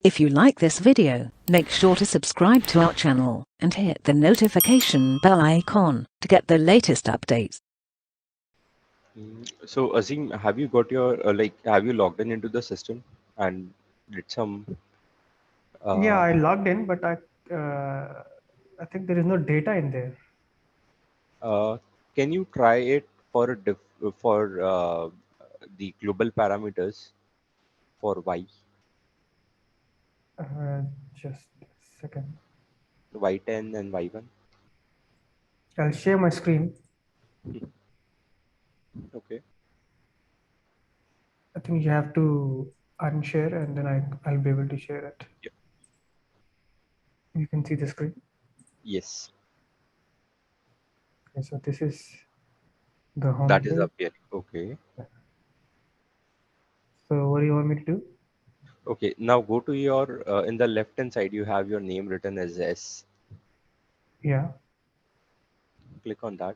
If you like this video, make sure to subscribe to our channel and hit the notification bell icon to get the latest updates. So Azim, have you got your have you logged in into the system and did some Yeah, uh, I logged in, but I think there is no data in there. uh, can you try it for for the global parameters for Y, Just a second. Y10 and Y1? I'll share my screen. Okay. I think you have to unshare and then I'll be able to share it. Yeah. You can see the screen. Yes, Okay, so this is the home that is page. appearing. Okay. So what do you want me to do? Okay. Now go to your in the left hand side, you have your name written as S. Yeah. Click on that.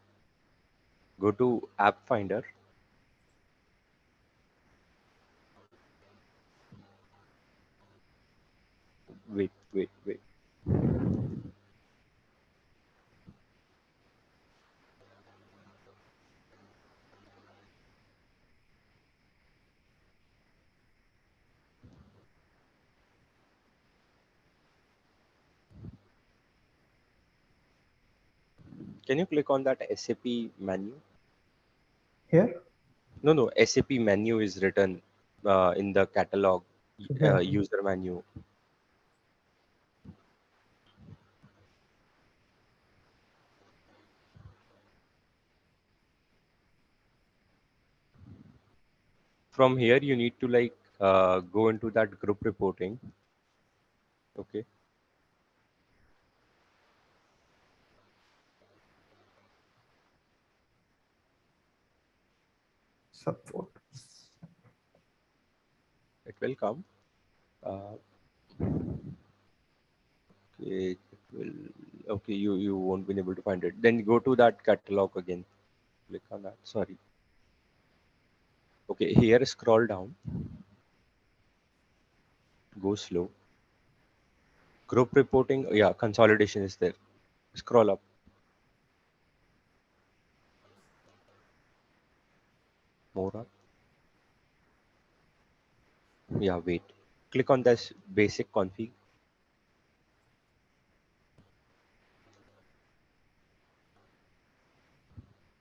Go to App Finder. Wait. Can you click on that SAP menu? Here? No. SAP menu is written in the catalog So here. user menu. From here, you need to go into that group reporting. Okay. Support. It will come. Uh, it will. Okay. You won't be able to find it. Then go to that catalog again. Click on that. Sorry. Okay. Here, scroll down. Go slow. Group reporting. Yeah. Consolidation is there. Scroll up. More up. Yeah. Wait. Click on this basic config.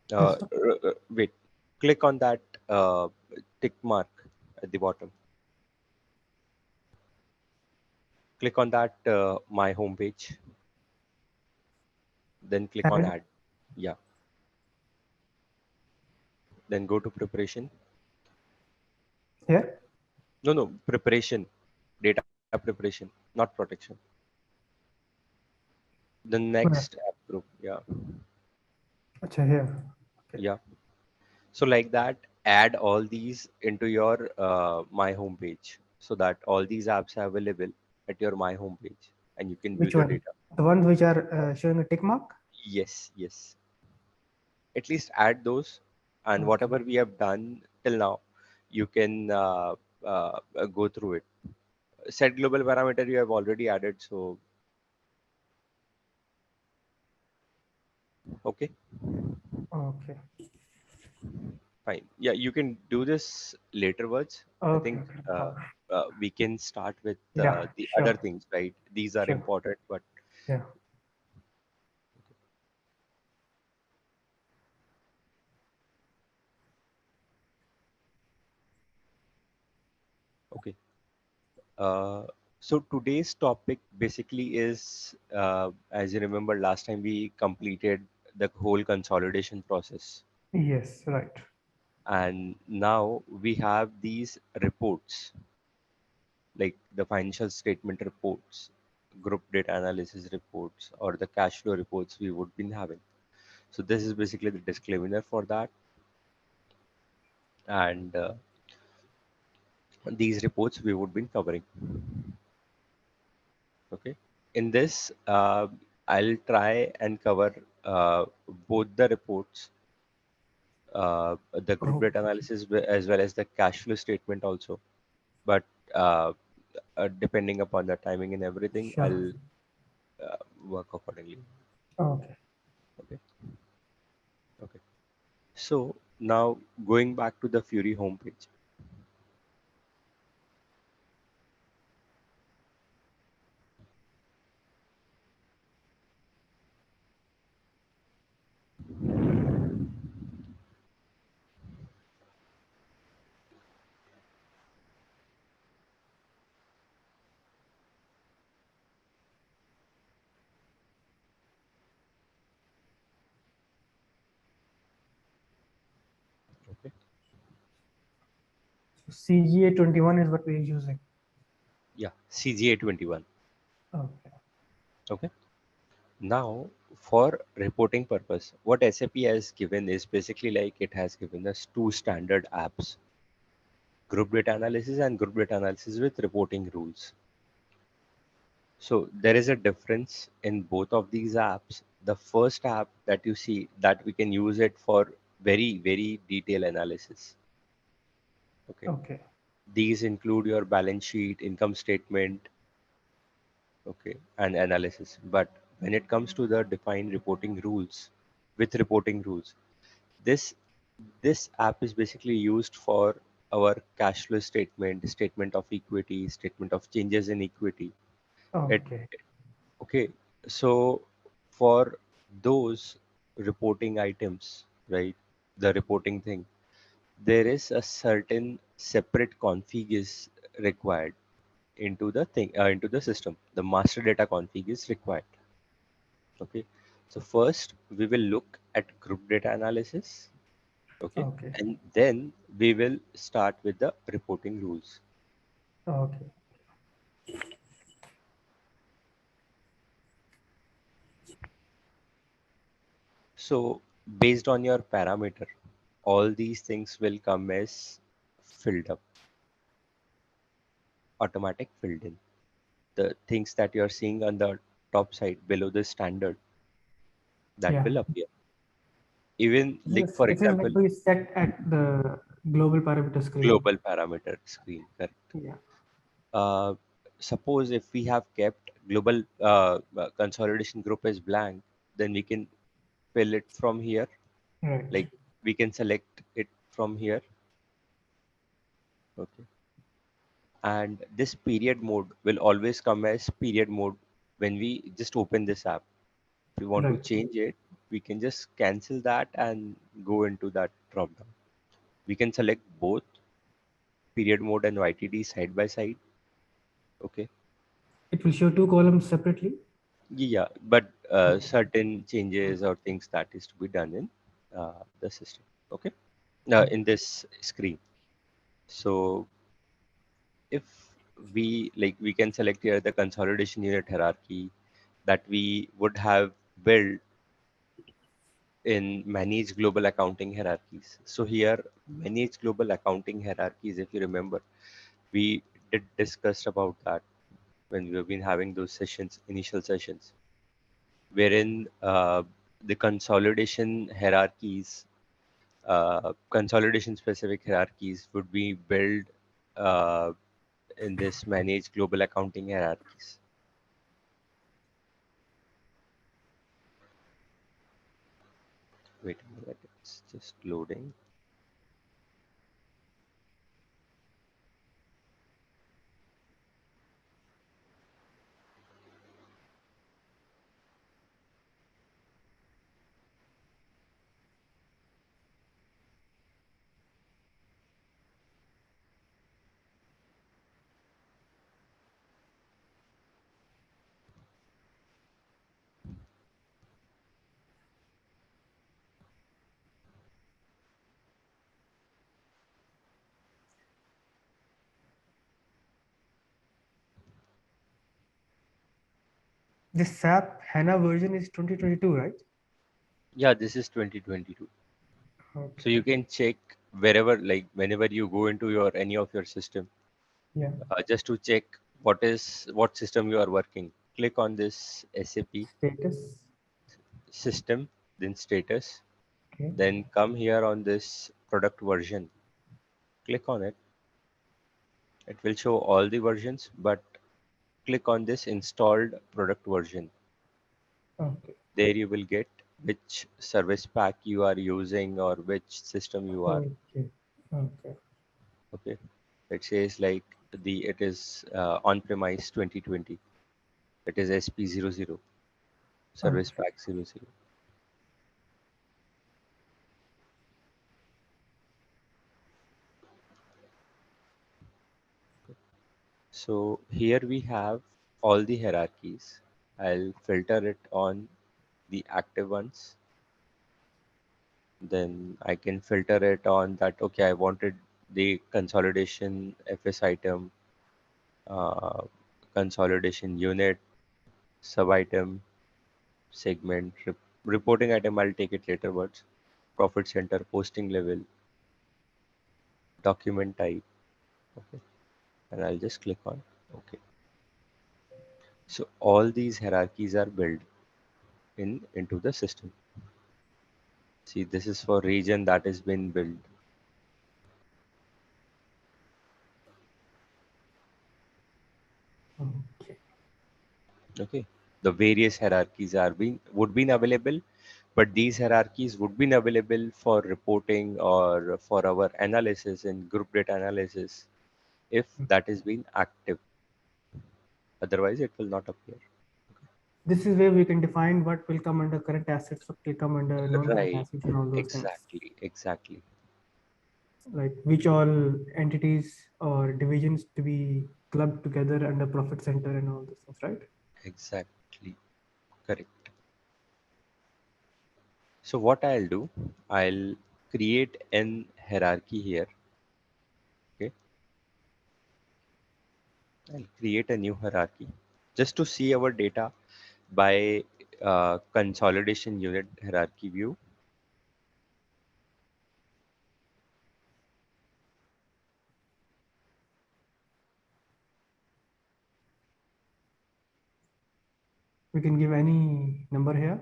This one? Wait. Click on that tick mark at the bottom. Click on that my homepage. Then click on Add. add. Yeah. Then go to preparation. Here? No. Preparation. Data preparation, not protection. The Where? next app group. Yeah. Acha, here. Okay. Yeah. So like that, add all these into your my homepage so that all these apps are available at your my homepage and you can view Which the one? data. The ones which are showing a tick mark? Yes. At least add those, and Okay. whatever we have done till now, you can go through it. Set global parameter you have already added, so okay, Okay. fine. Yeah, you can do this later words. I Okay. think Okay. No problem. we can start with Yeah. the other Sure. things, right? These are Sure. important, but Yeah. okay. Uh, so today's topic basically is, as you remember, last time we completed the whole consolidation process, Yes. Right. and now we have these reports like the financial statement reports, group data analysis reports, or the cash flow reports we would be having. So this is basically the disclaimer for that, and these reports we would be covering. Okay. In this, I'll try and cover both the reports, the group Oh, data analysis as well as the cash flow statement also. But uh, depending upon the timing and everything, Sure. I'll work accordingly. Okay. Okay. Okay. So now going back to the Fury homepage. Okay. So CGA 21 is what we're using. Yeah, CGA 21. Okay. Okay. Now, for reporting purpose, what SAP has given is basically like it has given us two standard apps, group data analysis and group data analysis with reporting rules. So there is a difference in both of these apps. The first app that you see, that we can use it for very, very detailed analysis. Okay. Okay. These include your balance sheet, income statement, okay, and analysis. But when it comes to the defined reporting rules, with reporting rules, this this app is basically used for our cash flow statement, statement of equity, statement of changes in equity. It Okay. okay. So for those reporting items, right, the reporting thing, there is a certain separate config is required into the thing, into the system. The master data config is required. Okay. So first we will look at group data analysis. Okay. Okay. And then we will start with the reporting rules. Okay. So based on your parameter, all these things will come as filled up, automatic filled in. The things that you're seeing on the top side below the standard, that Yeah. will appear. Even like for It is example, like we set at the global parameter screen. global parameter screen, correct. Yeah. Uh, Suppose if we have kept global consolidation group as blank, then we can fill it from here. Right. Like we can select it from here. Okay. And this period mode will always come as period mode when we just open this app. If we want to Right. change it, we can just cancel that and go into that drop down. We can select both period mode and YTD side by side. Okay. It will show two columns separately. Yeah, but Okay. certain changes or things that is to be done in the system. Okay. Okay. In this screen. So if we like, we can select here the consolidation unit hierarchy that we would have built in manage global accounting hierarchies. So here, manage global accounting hierarchies, if you remember, we did discuss about that when we have been having those sessions, initial sessions, wherein the consolidation hierarchies, consolidation specific hierarchies would be built uh, in this manage global accounting hierarchies. Wait a minute, it's just loading. This SAP HANA version is 2022, right? Yeah, this is 2022. So Okay. you can check wherever, like whenever you go into your any of your system, Yeah. just to check what system you are working. Click on this SAP Status. system, then status, Okay. then come here on this product version. Click on it, It will show all the versions, but click on this installed product version. Okay. There you will get which service pack you are using or which system you are. Okay. Okay. Okay. It says like it is on-premise 2020. It is SP00, service Okay. pack 00. So here we have all the hierarchies. I'll filter it on the active ones. Then I can filter it on that. Okay, I wanted the consolidation FS item, uh, consolidation unit, sub item, segment, reporting item. I'll take it later. Words, profit center, posting level, document type. Okay, and I'll just click on OK. So all these hierarchies are built into the system. See, this is for region that has been built. Okay. Okay, the various hierarchies are being would be available, but these hierarchies would be available for reporting or for our analysis and group data analysis if that is being active. Otherwise, it will not appear. This is where we can define what will come under current assets, what will come under non-current Right. assets, and all those things. Exactly. Exactly. Like which all entities or divisions to be clubbed together under profit center and all those things, right? Exactly. Correct. So what I'll do, I'll create an hierarchy here. Okay. I'll create a new hierarchy just to see our data by consolidation unit hierarchy view. We can give any number here.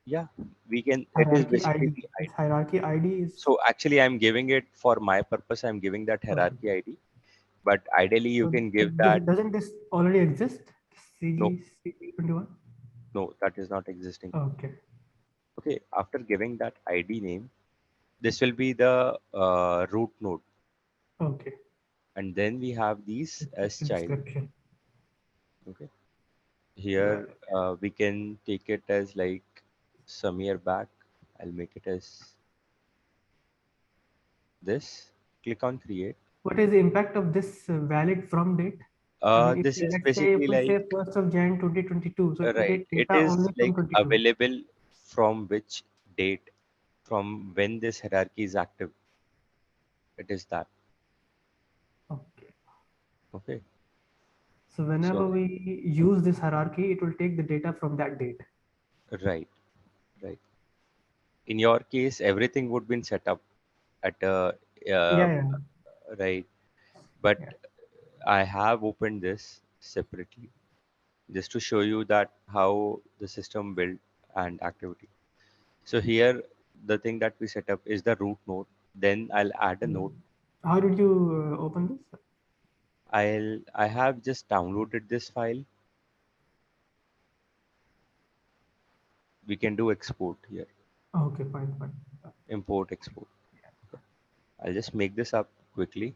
Yeah, we can. It is Hierarchy basically ID. the This ID. hierarchy ID is So actually, I'm giving it for my purpose. I'm giving that okay. hierarchy ID, but ideally, you So can give that. doesn't this already exist? No, CG21. no, that is not existing. Okay. Okay, after giving that ID name, this will be the root node, Okay. and then we have these as child. Description. Okay, here Right. we can take it as like some year back. I'll make it as this. Click on create. What is the impact of this valid from date? I mean, if This is let's say if basically we like say 1st of Jan 2022, so it will right. take It data is only from like 22. available from which date, from when this hierarchy is active. It is that. Okay. Okay. So whenever So we use this hierarchy, it will take the data from that date. right, right. In your case, everything would been set up at a uh, Yeah, yeah, right. But yeah. I have opened this separately just to show you that how the system built and activity. So here, the thing that we set up is the root node. Then I'll add a Hmm. node. How did you open this? I have just downloaded this file. We can do export here, Okay, fine, fine. import, export. I'll just make this up quickly.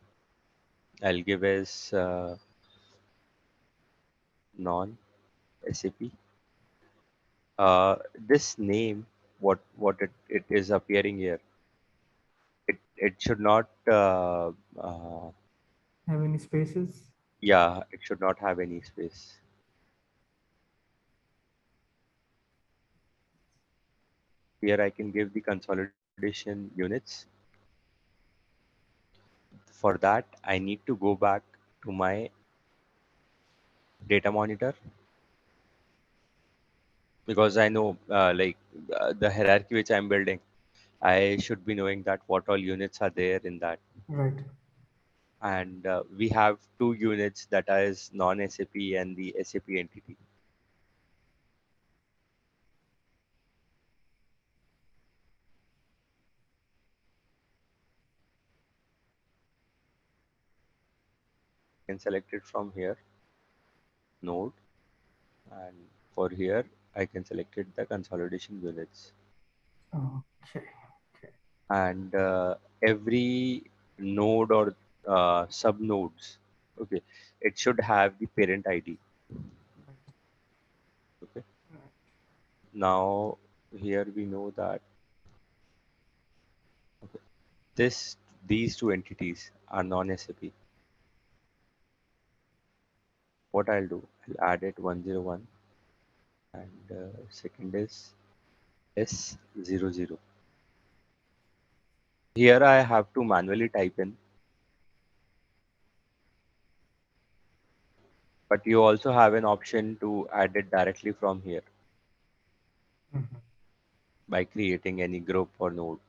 I'll give as non SAP. This name, it is appearing here. It should not. Have any spaces? Yeah, it should not have any space. Here I can give the consolidation units. For that, I need to go back to my data monitor because I know the hierarchy which I'm building. I should be knowing that what all units are there in that. Right. And we have two units that is non-SAP and the SAP entity. can select it from here, node, and for here I can select it the consolidation units, Okay. Okay. and every node or sub nodes, okay, it should have the parent ID. Okay, now here we know that, okay, these two entities are non-SAP. What I'll do, I'll add it 101, and second is S00. Here I have to manually type in, but you also have an option to add it directly from here Mhm. by creating any group or node.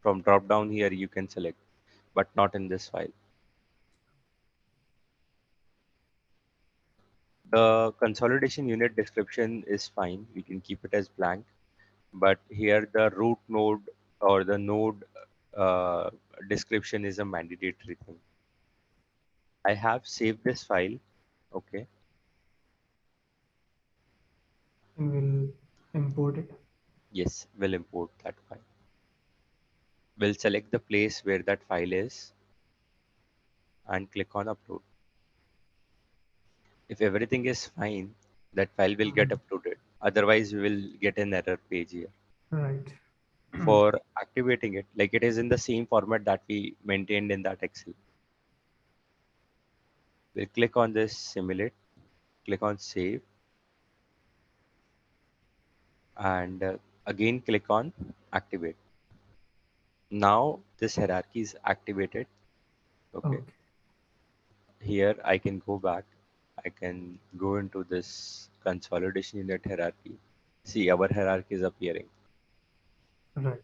From drop down here you can select, but not in this file. The consolidation unit description is fine. We can keep it as blank, but here the root node or the node uh, description is a mandatory thing. I have saved this file. Okay. And we'll import it. Yes, we'll import that file. We'll select the place where that file is and click on upload. If everything is fine, that file will get Mhm. uploaded. Otherwise, we will get an error page here. Right. For activating it, like it is in the same format that we maintained in that Excel. We'll click on this simulate, click on save, and again click on activate. Now this hierarchy is activated. Okay, Okay. here I can go back. I can go into this consolidation unit hierarchy. See, our hierarchy is appearing. Right.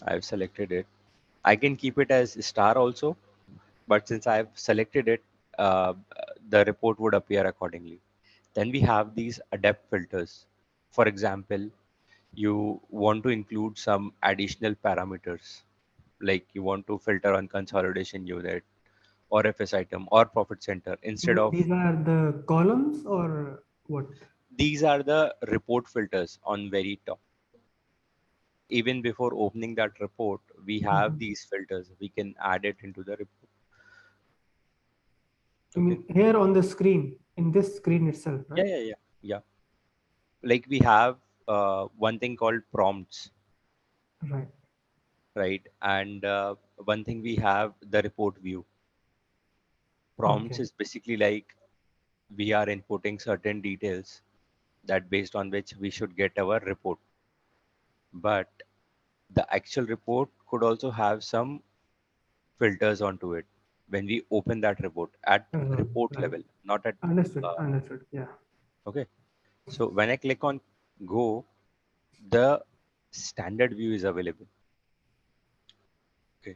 I've selected it. I can keep it as star also, but since I've selected it, uh, the report would appear accordingly. Then we have these adept filters. For example, you want to include some additional parameters, like you want to filter on consolidation unit or FS item or profit center You instead mean of these are the columns or what? these are the report filters on very top. Even before opening that report, we have Mhm. these filters. We can add it into the report. You Okay. mean here on the screen, in this screen itself, Yeah, right? yeah, yeah, yeah. Like we have one thing called prompts, Right. right? And one thing we have the report view. Prompts Okay. is basically like we are inputting certain details that based on which we should get our report. But the actual report could also have some filters onto it when we open that report at report Right. level, not at Understood. uh, Understood. Yeah. okay. So when I click on go, the standard view is available. Okay.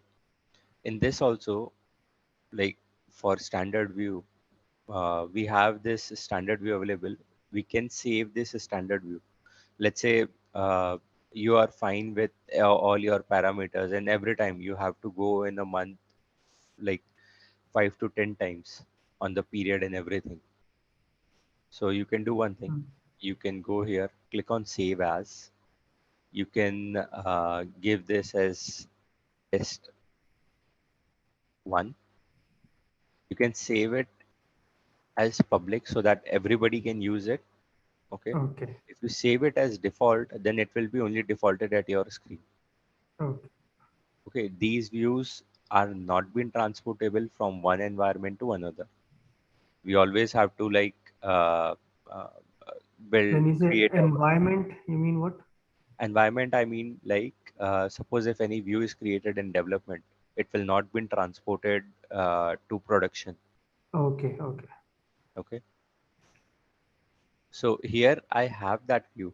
In this also, like for standard view, we have this standard view available. We can save this standard view. Let's say you are fine with all your parameters, and every time you have to go in a month, like 5 to 10 times on the period and everything. So you can do one thing. Mm. You can go here, click on save as. You can give this as test one. You can save it as public so that everybody can use it. Okay. Okay. If you save it as default, then it will be only defaulted at your screen. Okay. Okay. These views are not being transportable from one environment to another. We always have to like uh, build, When you say create a environment, you mean what? environment. I mean, like suppose if any view is created in development, it will not be transported to production. Okay. Okay. Okay. So here I have that view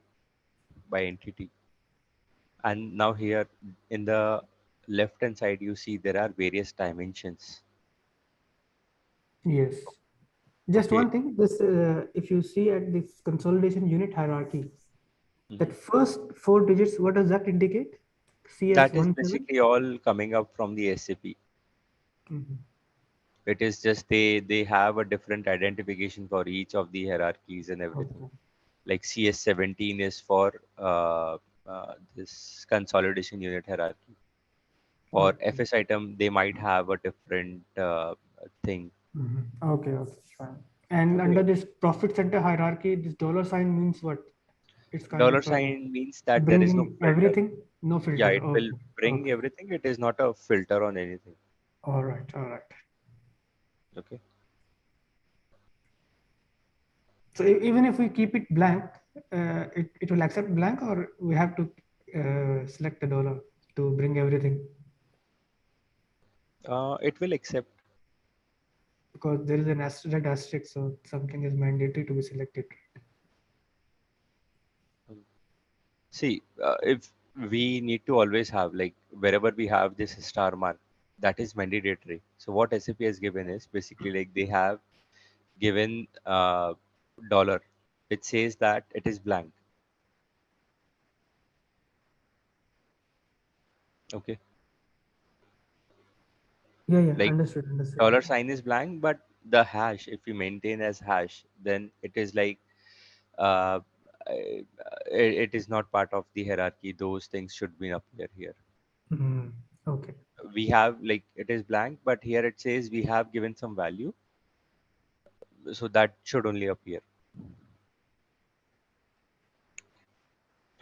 by entity. And now here in the left hand side, you see there are various dimensions. Yes. Just Okay. one thing. This, if you see at this consolidation unit hierarchy, that Mhm. first four digits, what does that indicate? That is CS17? basically all coming up from the SAP. Mhm. It is just they have a different identification for each of the hierarchies and everything. Okay. Like CS17 is for this consolidation unit hierarchy. For Okay. FS item, they might have a different thing. Okay. Okay. Fine. And Okay. under this profit center hierarchy, this dollar sign means what? It's kind Dollar of sign means that there is no bringing filter. everything, no Yeah, filter. it will Okay. bring Okay. everything. It is not a filter on anything. All right. All right. Okay. So even if we keep it blank, it will accept blank, or we have to select the dollar to bring everything, It will accept. because there is an red asterisk, so something is mandatory to be selected. See, if we need to always have, like, wherever we have this star mark, that is mandatory. So what SAP has given is basically like they have given dollar, which says that it is blank. Okay, Yeah, yeah, like understood, understood. dollar sign is blank, but the hash, if you maintain as hash, then it is like uh, it is not part of the hierarchy. Those things should be appear here. Mm, okay. We have like it is blank, but here it says we have given some value, so that should only appear.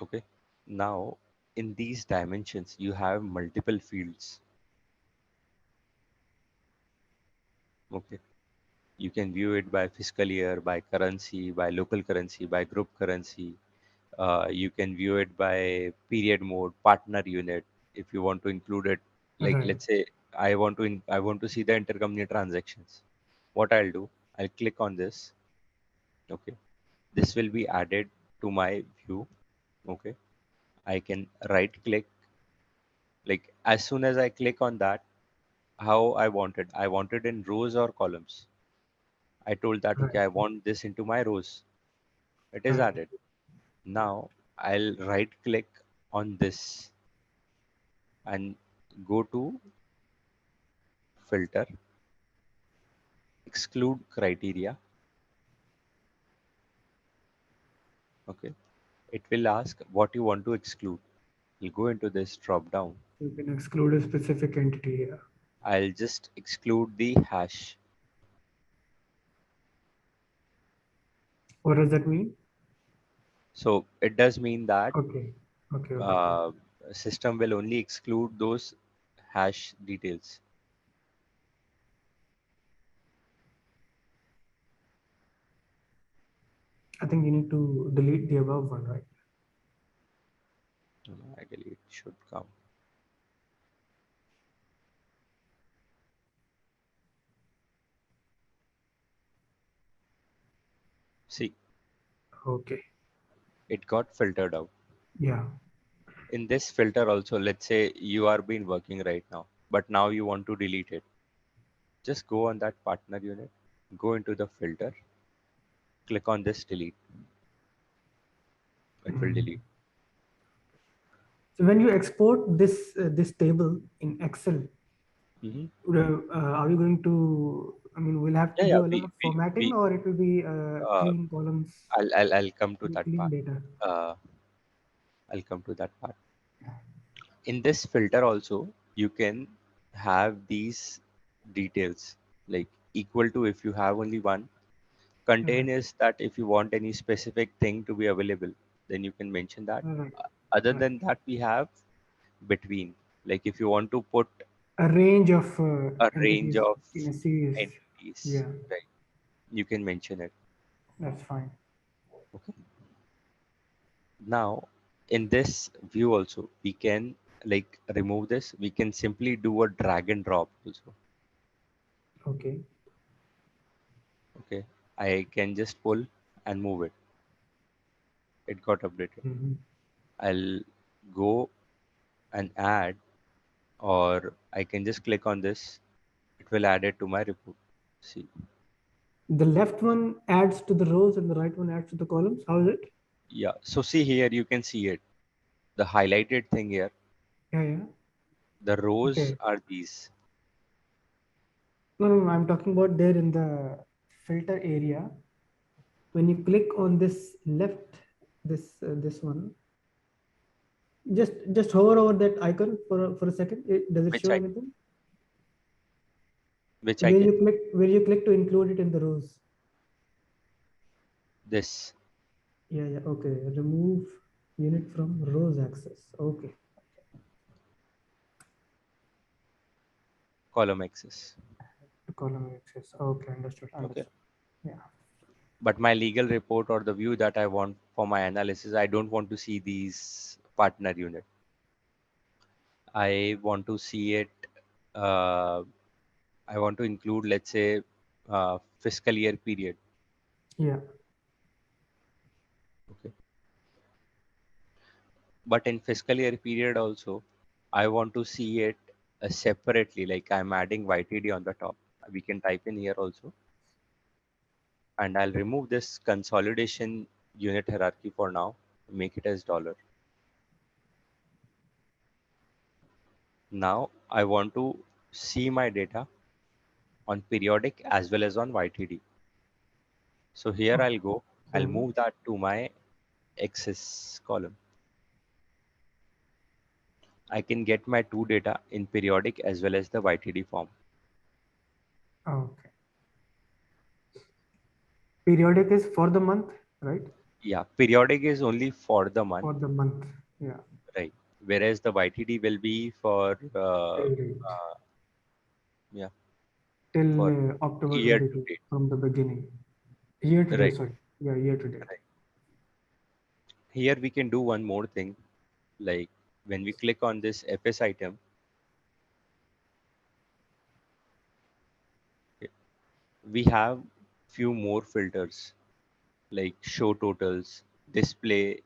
Okay. Now, in these dimensions, you have multiple fields. Okay. You can view it by fiscal year, by currency, by local currency, by group currency. You can view it by period mode, partner unit. If you want to include it, like Right. let's say I want to see the intercompany transactions. What I'll do, I'll click on this. Okay. This will be added to my view. Okay. I can right click, like as soon as I click on that, how I wanted. I wanted in rows or columns. I told that, Right. okay, I want this into my rows. It is Right. added. Now I'll right click on this and go to filter, exclude criteria. Okay. It will ask what you want to exclude. You'll go into this drop down. You can exclude a specific entity here. I'll just exclude the hash. What does that mean? So it does mean that Okay. Okay. Okay. uh, system will only exclude those hash details. I think you need to delete the above one, right? Ideally, it should come. See, Okay. it got filtered out. Yeah. In this filter also, let's say you are been working right now, but now you want to delete it. Just go on that partner unit, go into the filter, click on this delete. It will Mm. delete. So when you export this table in Excel, Hmm. are we going to? I mean, we'll have to Yeah, yeah. do a lot of formatting, or it will be Uh, clean columns, I'll come to that clean part. data. Uh, I'll come to that part. In this filter also, you can have these details like equal to if you have only one. Contain Right. is that if you want any specific thing to be available, then you can mention that. Right. Other Right. than that, we have between. Like if you want to put A range of a range entities of in a series. entities, Yeah, right? You can mention it. that's fine. Okay. Now, in this view also, we can like remove this. We can simply do a drag and drop also. Okay. Okay. I can just pull and move it. It got updated. Mhm. I'll go and add, or I can just click on this. It will add it to my report. See, The left one adds to the rows and the right one adds to the columns. How is it? yeah. So see here, you can see it. The highlighted thing here. Yeah, yeah. The rows Okay. are these. No, I'm talking about there in the filter area. When you click on this left, this one, just hover over that icon for a second. Does it Which show I anything? which icon? Where you click to include it in the rows. This Yeah, yeah. Okay. Remove unit from rows access. Okay. column access. To column access. Okay, understood. Okay. Understood. Yeah. But my legal report or the view that I want for my analysis, I don't want to see these partner unit. I want to see it. Uh, I want to include, let's say, fiscal year period. Yeah. Okay. But in fiscal year period also, I want to see it separately. Like I'm adding YTD on the top. We can type in here also, and I'll remove this consolidation unit hierarchy for now. Make it as dollar. Now I want to see my data on periodic as well as on YTD. So here I'll go. I'll Okay. move that to my access column. I can get my two data in periodic as well as the YTD form. Okay. Periodic is for the month, right? Yeah, periodic is only for the month, For the month. Yeah. right? Whereas the YTD will be for Till date. yeah, Till for October year to 22 date, from the beginning. Year to date, right? sorry. Yeah, year to date. Right. Here we can do one more thing, like when we click on this FS item, we have few more filters like show totals, display.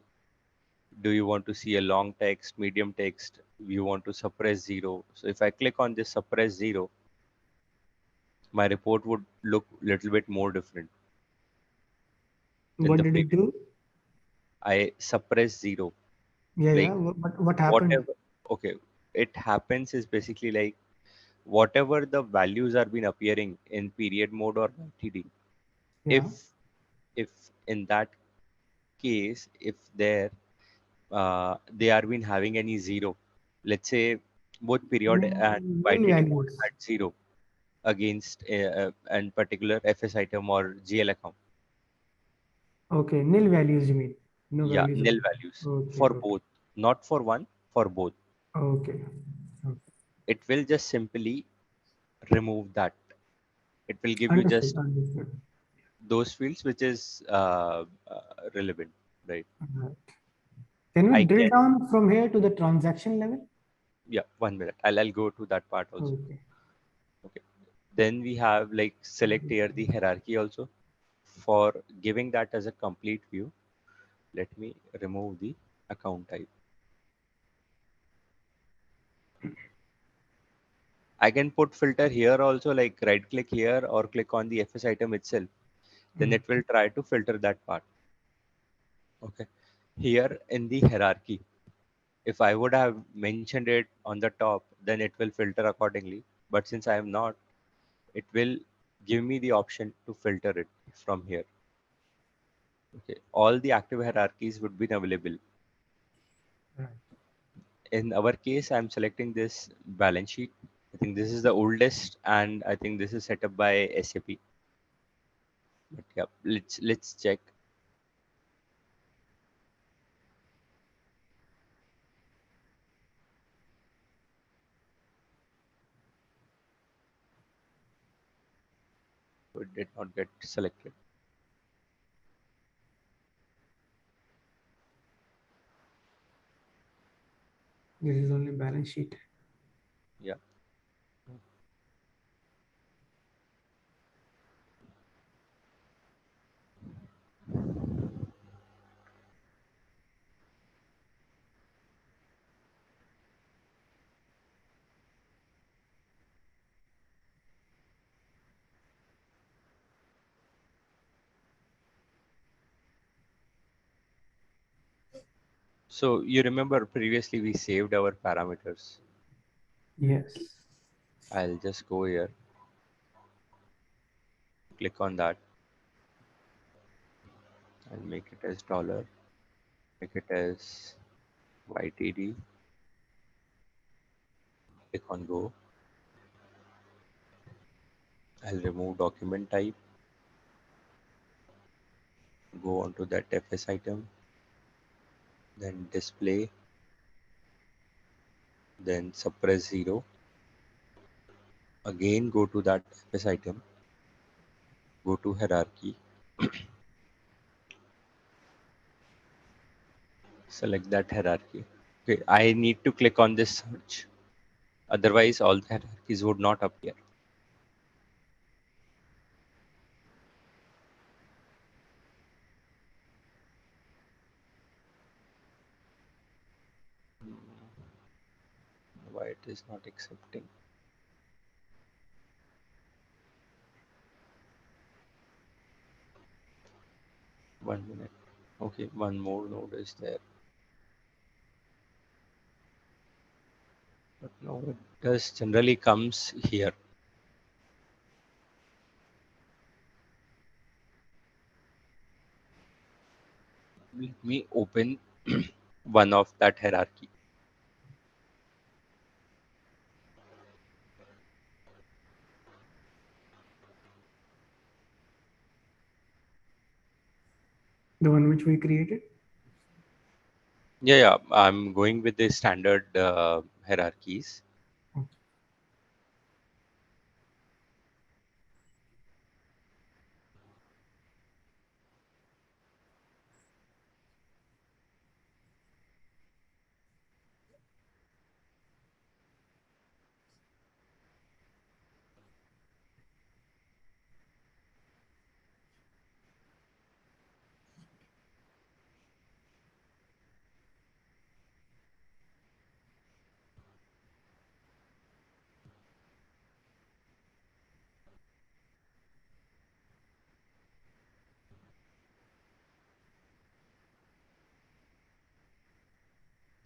Do you want to see a long text, medium text? You want to suppress zero. So if I click on this suppress zero, my report would look little bit more different than What the did it previous. do? I suppress zero. Yeah, yeah. Like But what happened? whatever, okay, it happens is basically like whatever the values are been appearing in period mode or TD. Yeah. If if in that case, if there they are been having any zero, let's say both period and Nil YTD mode values. had zero against an particular FS item or GL account. Okay, nil values you mean? No Yeah, values nil available. values Okay, for okay, both, not for one, for both. okay. Okay. It will just simply remove that. It will give you Understood, just understood. those fields which is relevant, right? Right. Can we I drill can, down from here to the transaction level? yeah, 1 minute. I'll go to that part also. Okay. Okay. Then we have like select here the hierarchy also. For giving that as a complete view, let me remove the account type. I can put filter here also, like right click here or click on the FS item itself. Then Mm. it will try to filter that part. Okay. Here in the hierarchy, if I would have mentioned it on the top, then it will filter accordingly. But since I am not, it will give me the option to filter it from here. Okay. All the active hierarchies would be available. Right. In our case, I'm selecting this balance sheet. I think this is the oldest, and I think this is set up by SAP. But yeah, let's check. It did not get selected. This is only balance sheet. Yeah. So you remember previously we saved our parameters. Yes. I'll just go here. Click on that. I'll make it as dollar. Make it as YTD. Click on go. I'll remove document type. Go on to that FS item. Then display. Then suppress 0. Again go to that FS item. Go to hierarchy. Select that hierarchy. Okay, I need to click on this search. Otherwise, all the hierarchies would not appear. Why it is not accepting? One minute. Okay, one more node is there. But no, it does generally comes here. Let me open one of that hierarchy. The one which we created? Yeah, I'm going with the standard hierarchies.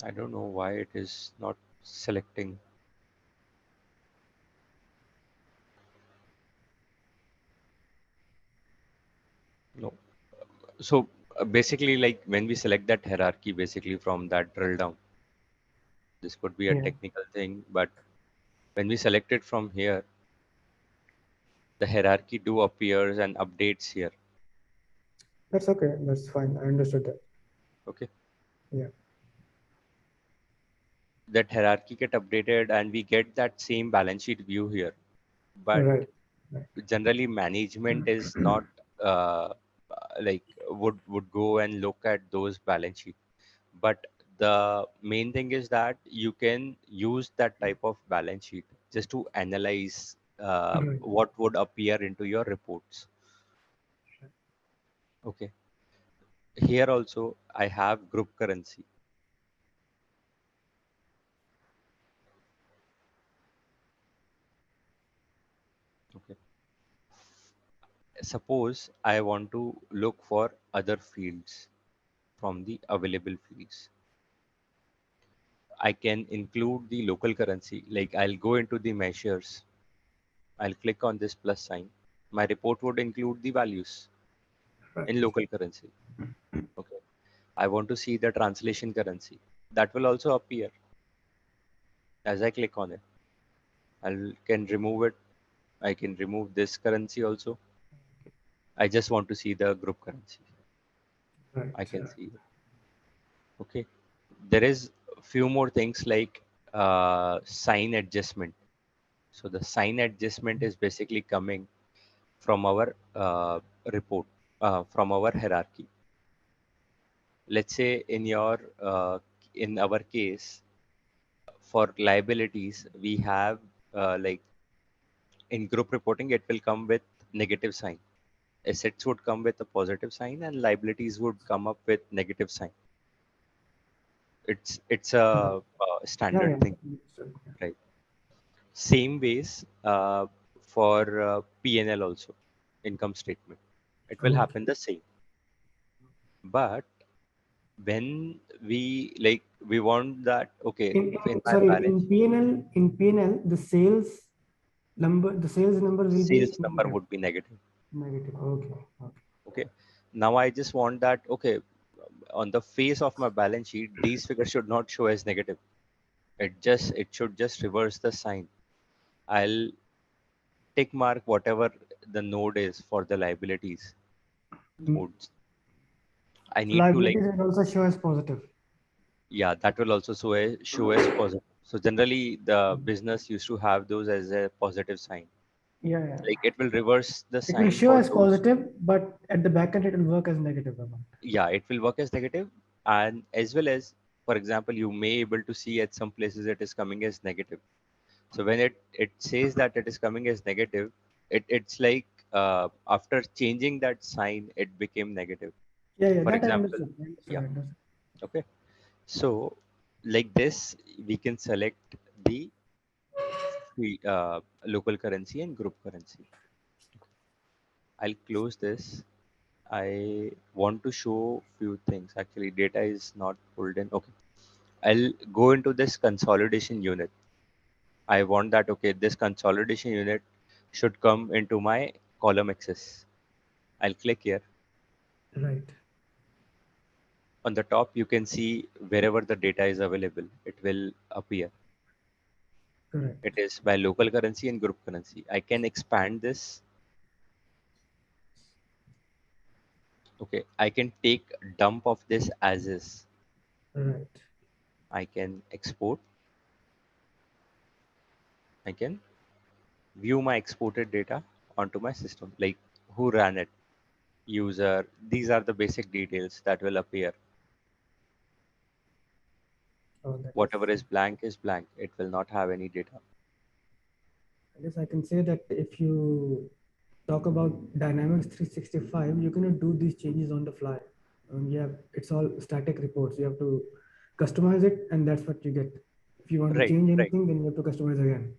I don't know why it is not selecting. No. So basically, like when we select that hierarchy, basically from that drill down, this could be a Yeah, technical thing, but when we select it from here, the hierarchy do appears and updates here. that's okay. That's fine. I understood that. Okay. Yeah, That hierarchy get updated and we get that same balance sheet view here. But right. Right. generally management is not like would go and look at those balance sheet. But the main thing is that you can use that type of balance sheet just to analyze Right. what would appear into your reports. Okay. Here also I have group currency. Okay. Suppose I want to look for other fields from the available fields. I can include the local currency. Like I'll go into the measures. I'll click on this plus sign. My report would include the values Right. in local currency. Okay. I want to see the translation currency. That will also appear as I click on it. I can remove it. I can remove this currency also. I just want to see the group currency. Right. I can see it. Okay. There is a few more things like sign adjustment. So the sign adjustment is basically coming from our report, from our hierarchy. Let's say in our case, for liabilities, we have like in group reporting, it will come with negative sign. Assets would come with a positive sign, and liabilities would come up with negative sign. It's Right. a Yeah, standard yeah. thing, Understood. Yeah. right? Same ways for P&L also, income statement. It will Okay. happen the same. But when we like we want that okay in my Sorry, balance in PNL, the sales number will be sales number negative. would be negative. Negative. Okay. Okay. Okay. Now I just want that, okay, on the face of my balance sheet, these figures should not show as negative. It should just reverse the sign. I'll tick mark whatever the node is for the liabilities Mm. nodes. I So need to like, liabilities will also show as positive. yeah, that will also show as positive. So generally the business used to have those as a positive sign. Yeah, yeah. Like it will reverse the It will sign show for as those. positive, but at the back end, it will work as negative amount. Yeah, it will work as negative, and as well as, for example, you may able to see at some places it is coming as negative. So when it says that it is coming as negative, it's like after changing that sign, it became negative. Yeah, yeah, For that I example, understood. I understood. yeah, I understood. okay. So like this, we can select the local currency and group currency. I'll close this. I want to show few things. Actually, data is not pulled in. Okay. I'll go into this consolidation unit. I want that, okay, this consolidation unit should come into my column access. I'll click here. Right. On the top, you can see wherever the data is available, it will appear. It Correct. is by local currency and group currency. I can expand this. Okay. I can take dump of this as is. Right. I can export. I can view my exported data onto my system, like who ran it, user. These are the basic details that will appear. Oh, that is. Whatever is blank. It will not have any data. I guess I can say that if you talk about Dynamics 365, you cannot do these changes on the fly. Yeah, it's all static reports. You have to customize it, and that's what you get. If you want to Right, change right, anything, then you have to customize again.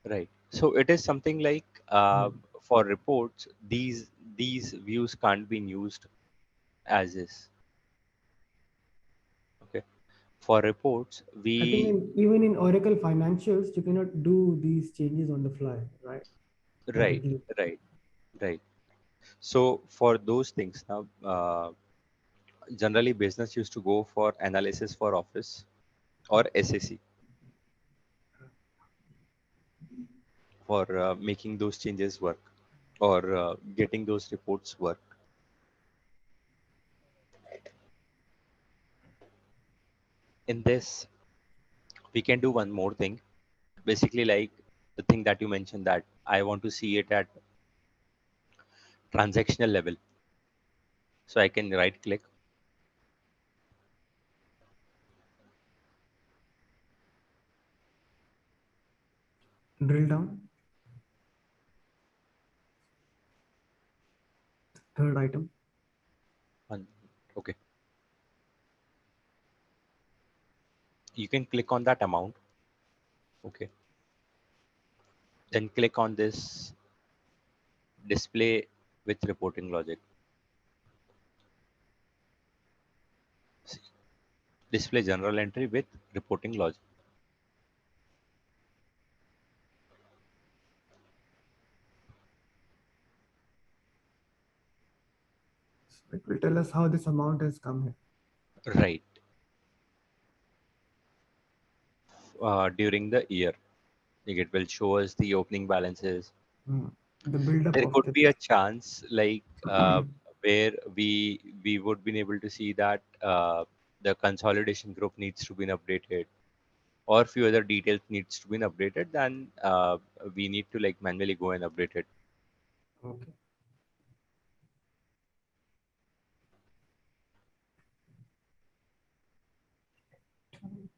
right. So it is something like Hmm. for reports, these views can't be used as is. Okay. For reports, I think we even in Oracle financials, you cannot do these changes on the fly, right? right, Directly. right, right. So for those things now, generally business used to go for analysis for office or SAC for making those changes work or getting those reports work. In this, we can do one more thing. Basically, like the thing that you mentioned that I want to see it at transactional level. So I can right click. Drill down. Third item. And okay, you can click on that amount. Okay, then click on this display with reporting logic. See, display general entry with reporting logic. So it will tell us how this amount has come here. Right. During the year, like it will show us the opening balances. Hmm. The buildup There of could this. be a chance like where we would be able to see that the consolidation group needs to be updated or few other details needs to be updated, then we need to like manually go and update it. Okay.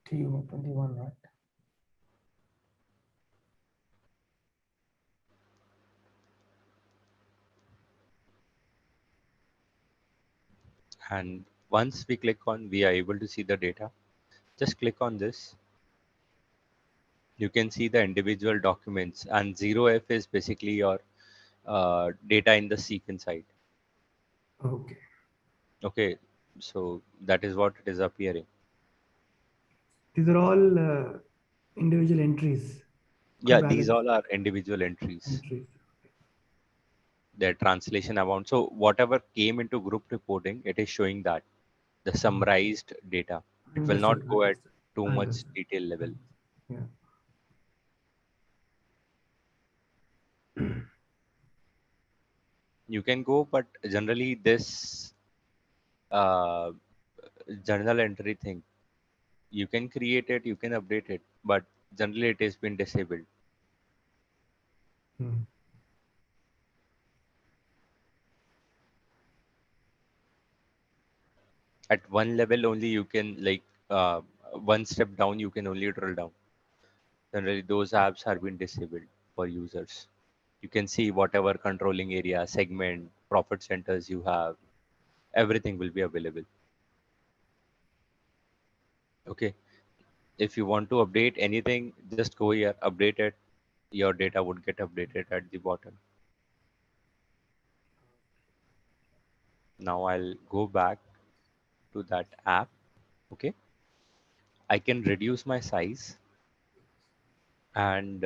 TU 21, right? And once we click on, we are able to see the data. Just click on this. You can see the individual documents, and 0F is basically your data in the sequence side. Okay. Okay, so that is what it is appearing. These are all individual entries or Yeah, these balance all are individual entries. entries. their translation amount. So whatever came into group reporting, it is showing that the summarized data. It will not Understood. go at Understood. too much Understood. detail level. Yeah. You can go, but generally this uh, journal entry thing, you can create it, you can update it, but generally it has been disabled. Hmm. At one level only you can like one step down you can only drill down. Generally those apps have been disabled for users. You can see whatever controlling area, segment, profit centers you have, everything will be available. Okay. If you want to update anything, just go here, update it. Your data would get updated at the bottom. Now I'll go back to that app. Okay. I can reduce my size, and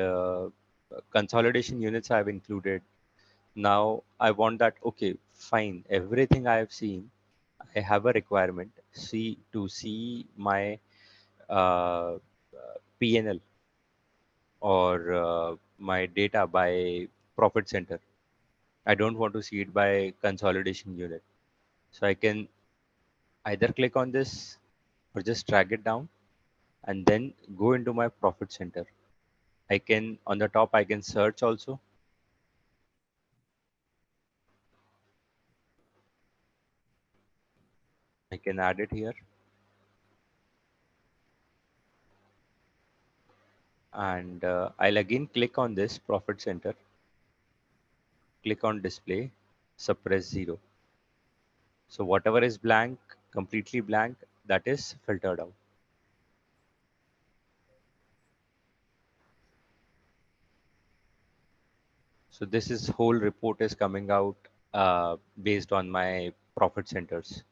consolidation units I've included. Now I want that, okay, fine. Everything I have seen, I have a requirement see my uh, PNL or my data by profit center. I don't want to see it by consolidation unit. So I can either click on this or just drag it down and then go into my profit center. I can, on the top, I can search also. I can add it here, and I'll again click on this profit center, click on display, suppress zero. So whatever is blank, completely blank, that is filtered out. So this is whole report is coming out based on my profit centers.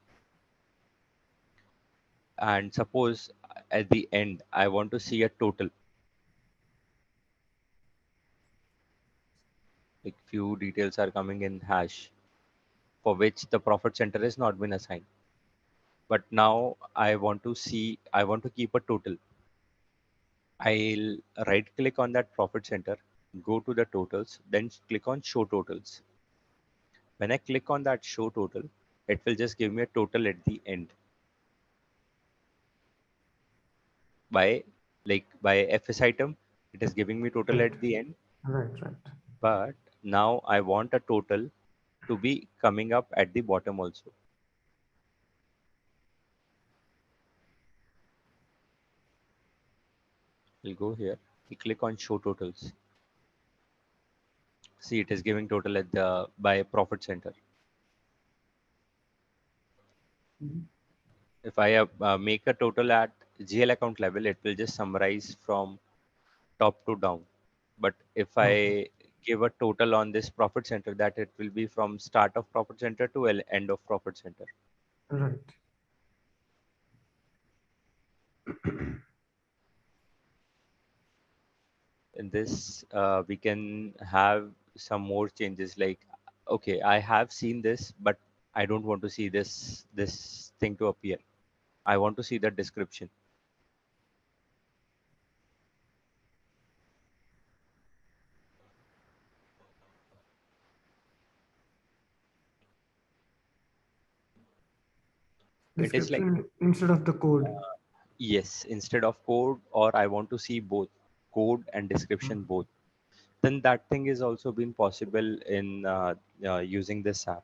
And suppose at the end, I want to see a total, like few details are coming in hash for which the profit center has not been assigned. But now I want to keep a total. I'll right click on that profit center, go to the totals, then click on show totals. When I click on that show total, it will just give me a total at the end by by FS item. It is giving me total Right. at the end, Right. Right. but now I want a total to be coming up at the bottom also. We'll go here. We click on show totals. See, it is giving total at the by profit center. Mhm. If I make a total at GL account level, it will just summarize from top to down. But if Okay. I give a total on this profit center, that it will be from start of profit center to end of profit center. Right. In this, we can have some more changes like, okay, I have seen this, but I don't want to see this thing to appear. I want to see the description. It is like, Description instead of the code. yes, instead of code, or I want to see both code and description Mm. both. Then that thing is also been possible in using this app.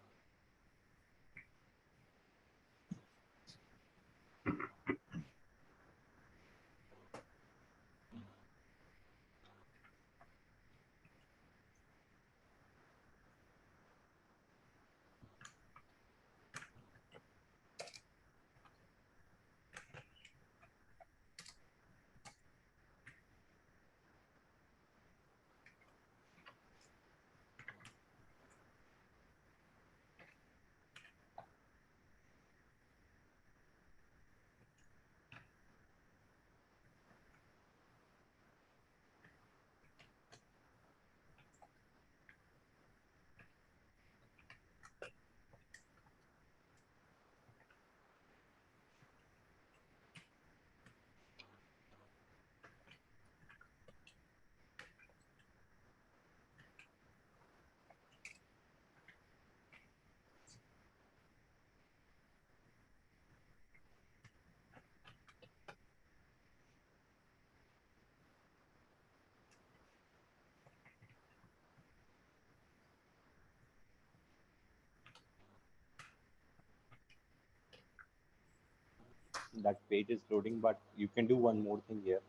that page is loading, but you can do one more thing here.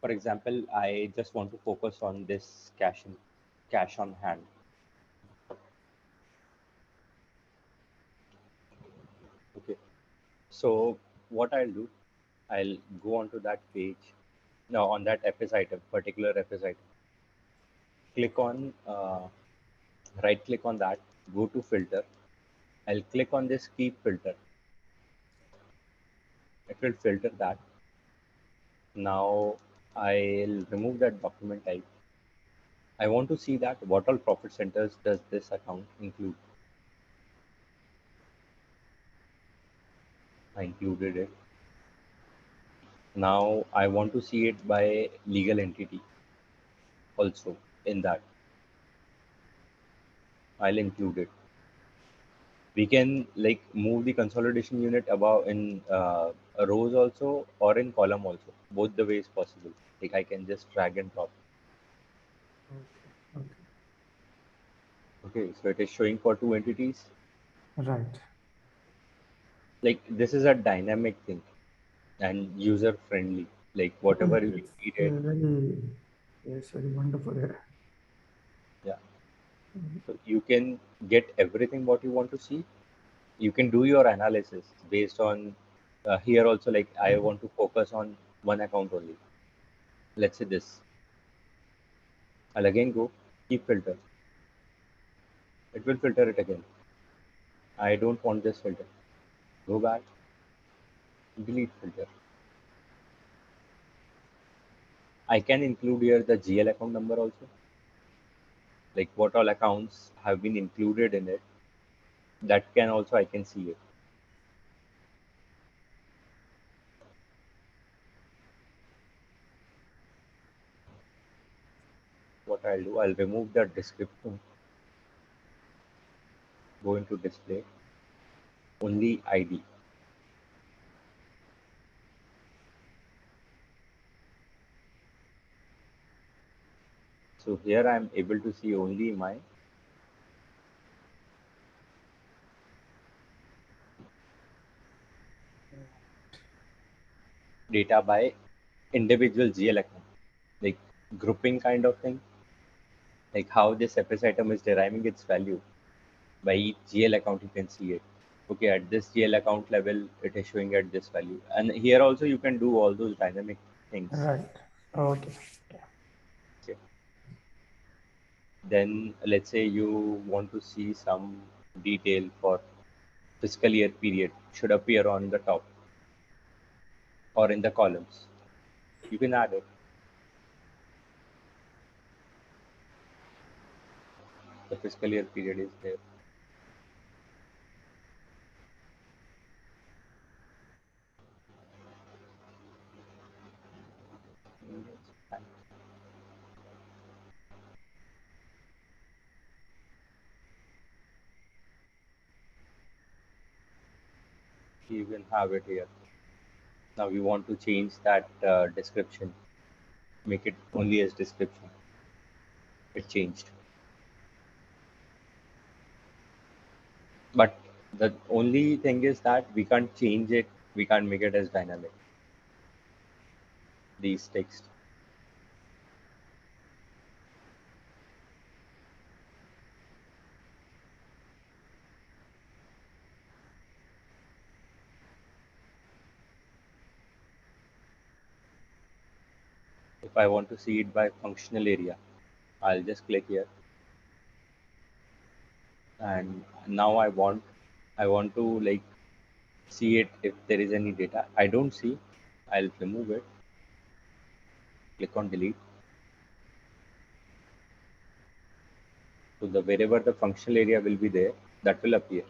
For example, I just want to focus on this cash on hand. Okay. So what I'll do, I'll go onto that page. Now on that FS item, particular FS item, click on, right click on that, go to filter. I'll click on this keep filter. It will filter that. Now I'll remove that document type. I want to see that what all profit centers does this account include. I included it. Now I want to see it by legal entity also in that. I'll include it. We can like move the consolidation unit above in rows also or in column also. Both the ways possible. Like I can just drag and drop. Okay. Okay. Okay, so it is showing for two entities. Right. Like this is a dynamic thing and user friendly. Like Yeah, whatever you it's need it. very, yes, very wonderful. Yeah. Yeah. So you can get everything what you want to see. You can do your analysis based on here also. Like I want to focus on one account only. Let's say this. I'll again go keep filter. It will filter it again. I don't want this filter. Go back, delete filter. I can include here the GL account number also, like what all accounts have been included in it. That can also I can see it. What I'll do, I'll remove the description, go into display, only ID. So here I'm able to see only my data by individual GL account, like grouping kind of thing, like how this FS item is deriving its value by each GL account. You can see it. Okay, at this GL account level, it is showing at this value. And here also you can do all those dynamic things. Right. Okay. Yeah. Okay. Then let's say you want to see some detail for fiscal year period should appear on the top or in the columns. You can add it. The fiscal year period is there. You can have it here. Now we want to change that description, make it only as description. It changed. But the only thing is that we can't change it. We can't make it as dynamic. These text. If I want to see it by functional area, I'll just click here. And now I want to like see it if there is any data. I don't see. I'll remove it. Click on delete. So the wherever the functional area will be there, that will appear.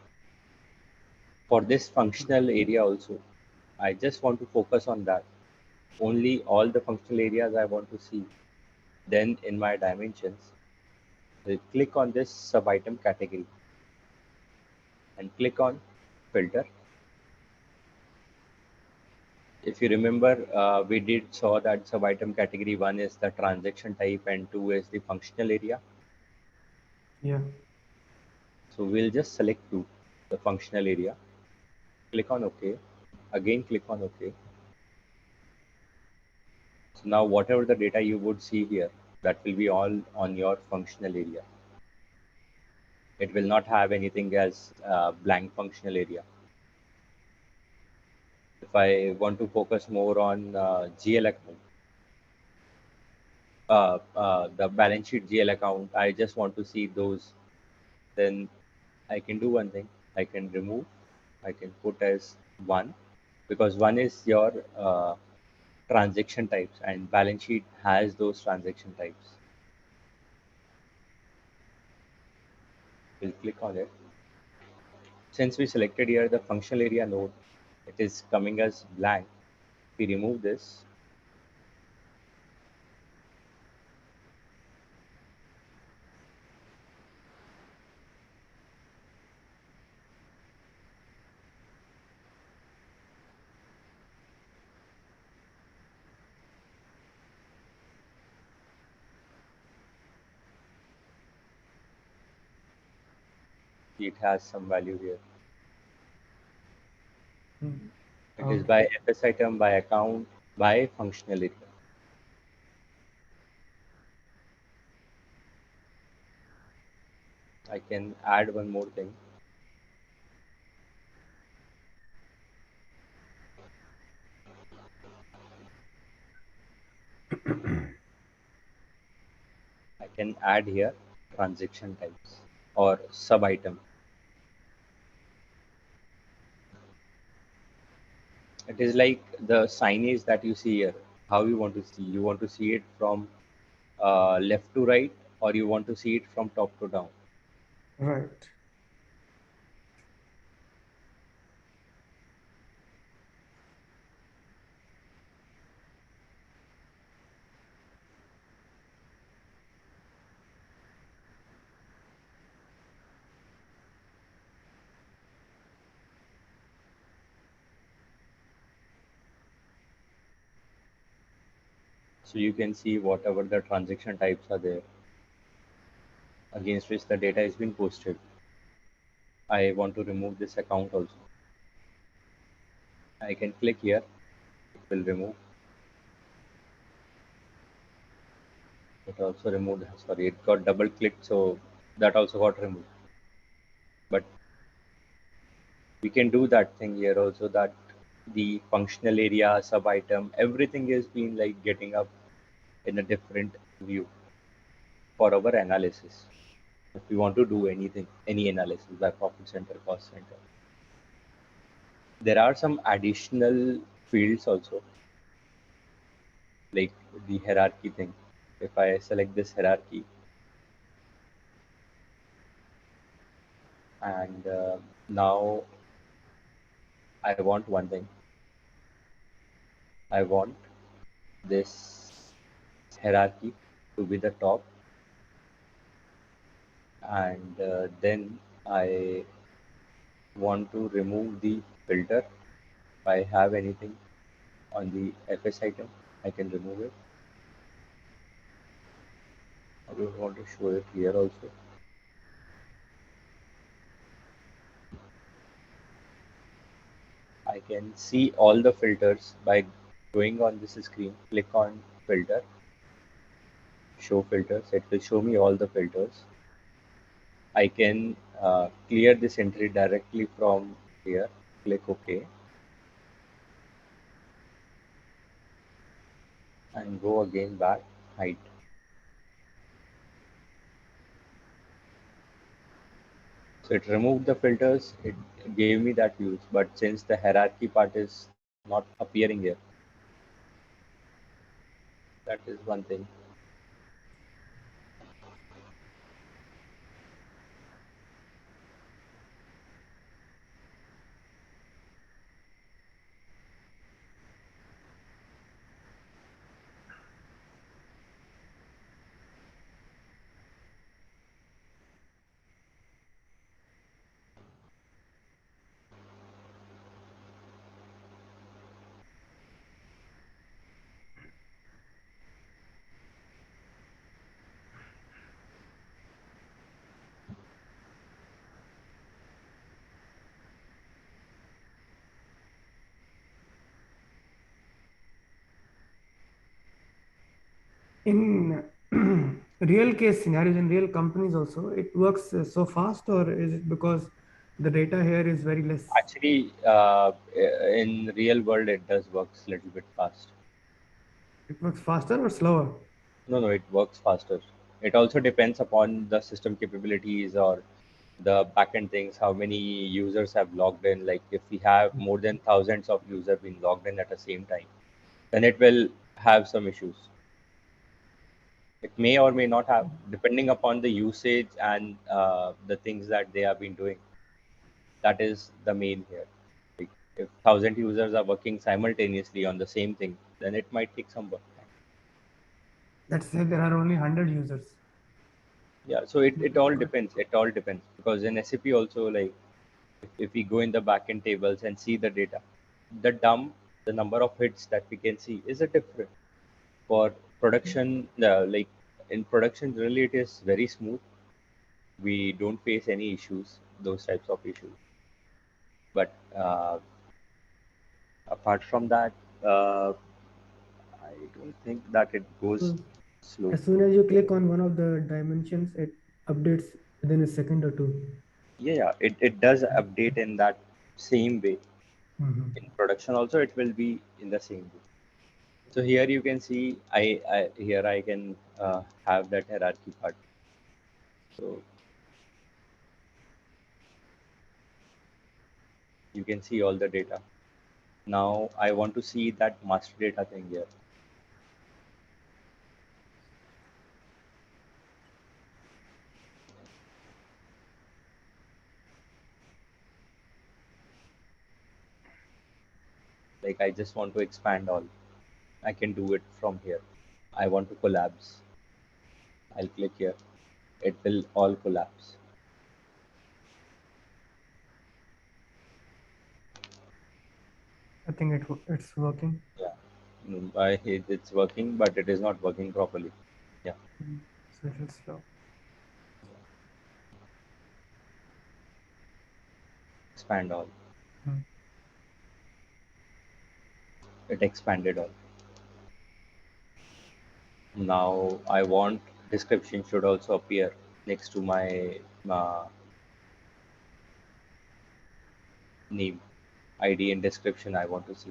For this functional area also, I just want to focus on that. Only all the functional areas I want to see. Then in my dimensions, I'll click on this sub item category and click on filter. If you remember, we did saw that sub item category one is the transaction type and two is the functional area. Yeah. So we'll just select two, the functional area. Click on OK. Again, click on OK. So now whatever the data you would see here, that will be all on your functional area. It will not have anything as blank functional area. If I want to focus more on GL account, the balance sheet GL account, I just want to see those, then I can do one thing. I can remove, I can put as one, because one is your transaction types and balance sheet has those transaction types. We'll click on it. Since we selected here the functional area node, it is coming as blank. We remove this. It has some value here. It is by FS item, by account, by functional area. I can add one more thing. I can add here transaction types or sub item. It is like the signage that you see here. How you want to see? You want to see it from left to right, or you want to see it from top to down? Right. So you can see whatever the transaction types are there against which the data is being posted. I want to remove this account also. I can click here, it will remove. It also removed, sorry, it got double clicked, so that also got removed. But we can do that thing here also, that the functional area, sub item, everything is being like getting up in a different view for our analysis. If we want to do anything, any analysis by profit center, cost center. There are some additional fields also, like the hierarchy thing. If I select this hierarchy and now I want one thing. I want this hierarchy to be the top, and then I want to remove the filter. If I have anything on the FS item, I can remove it. I don't want to show it here also. I can see all the filters by going on this screen. Click on filter, show filters. It will show me all the filters. I can clear this entry directly from here. Click OK and go again back, hide. So it removed the filters, it gave me that views, but since the hierarchy part is not appearing here, that is one thing. In real case scenarios, in real companies also, it works so fast, or is it because the data here is very less? Actually, in real world, it does works a little bit fast. It works faster or slower? No, no, it works faster. It also depends upon the system capabilities or the backend things, how many users have logged in. Like if we have more than thousands of users being logged in at the same time, then it will have some issues. It may or may not have, depending upon the usage and the things that they have been doing. That is the main here. Like if 1,000 users are working simultaneously on the same thing, then it might take some work. Let's say there are only 100 users. Yeah, so it all depends. It all depends because in SAP also, like if we go in the backend tables and see the data, the number of hits that we can see is a different. For production, like in production, really it is very smooth. We don't face any issues, those types of issues. But apart from that, I don't think that it goes So slow. as soon as you click on one of the dimensions, it updates within a second or two. Yeah, yeah, it does update in that same way. Mhm. In production also, it will be in the same way. So here you can see, here I can have that hierarchy part. So you can see all the data. Now I want to see that master data thing here. Like I just want to expand all. I can do it from here. I want to collapse. I'll click here. It will all collapse. I think it's working. Yeah. It's working, but it is not working properly. Yeah. So it's slow. Expand all. Mm. It expanded all. Now I want description should also appear next to my name. ID and description I want to see.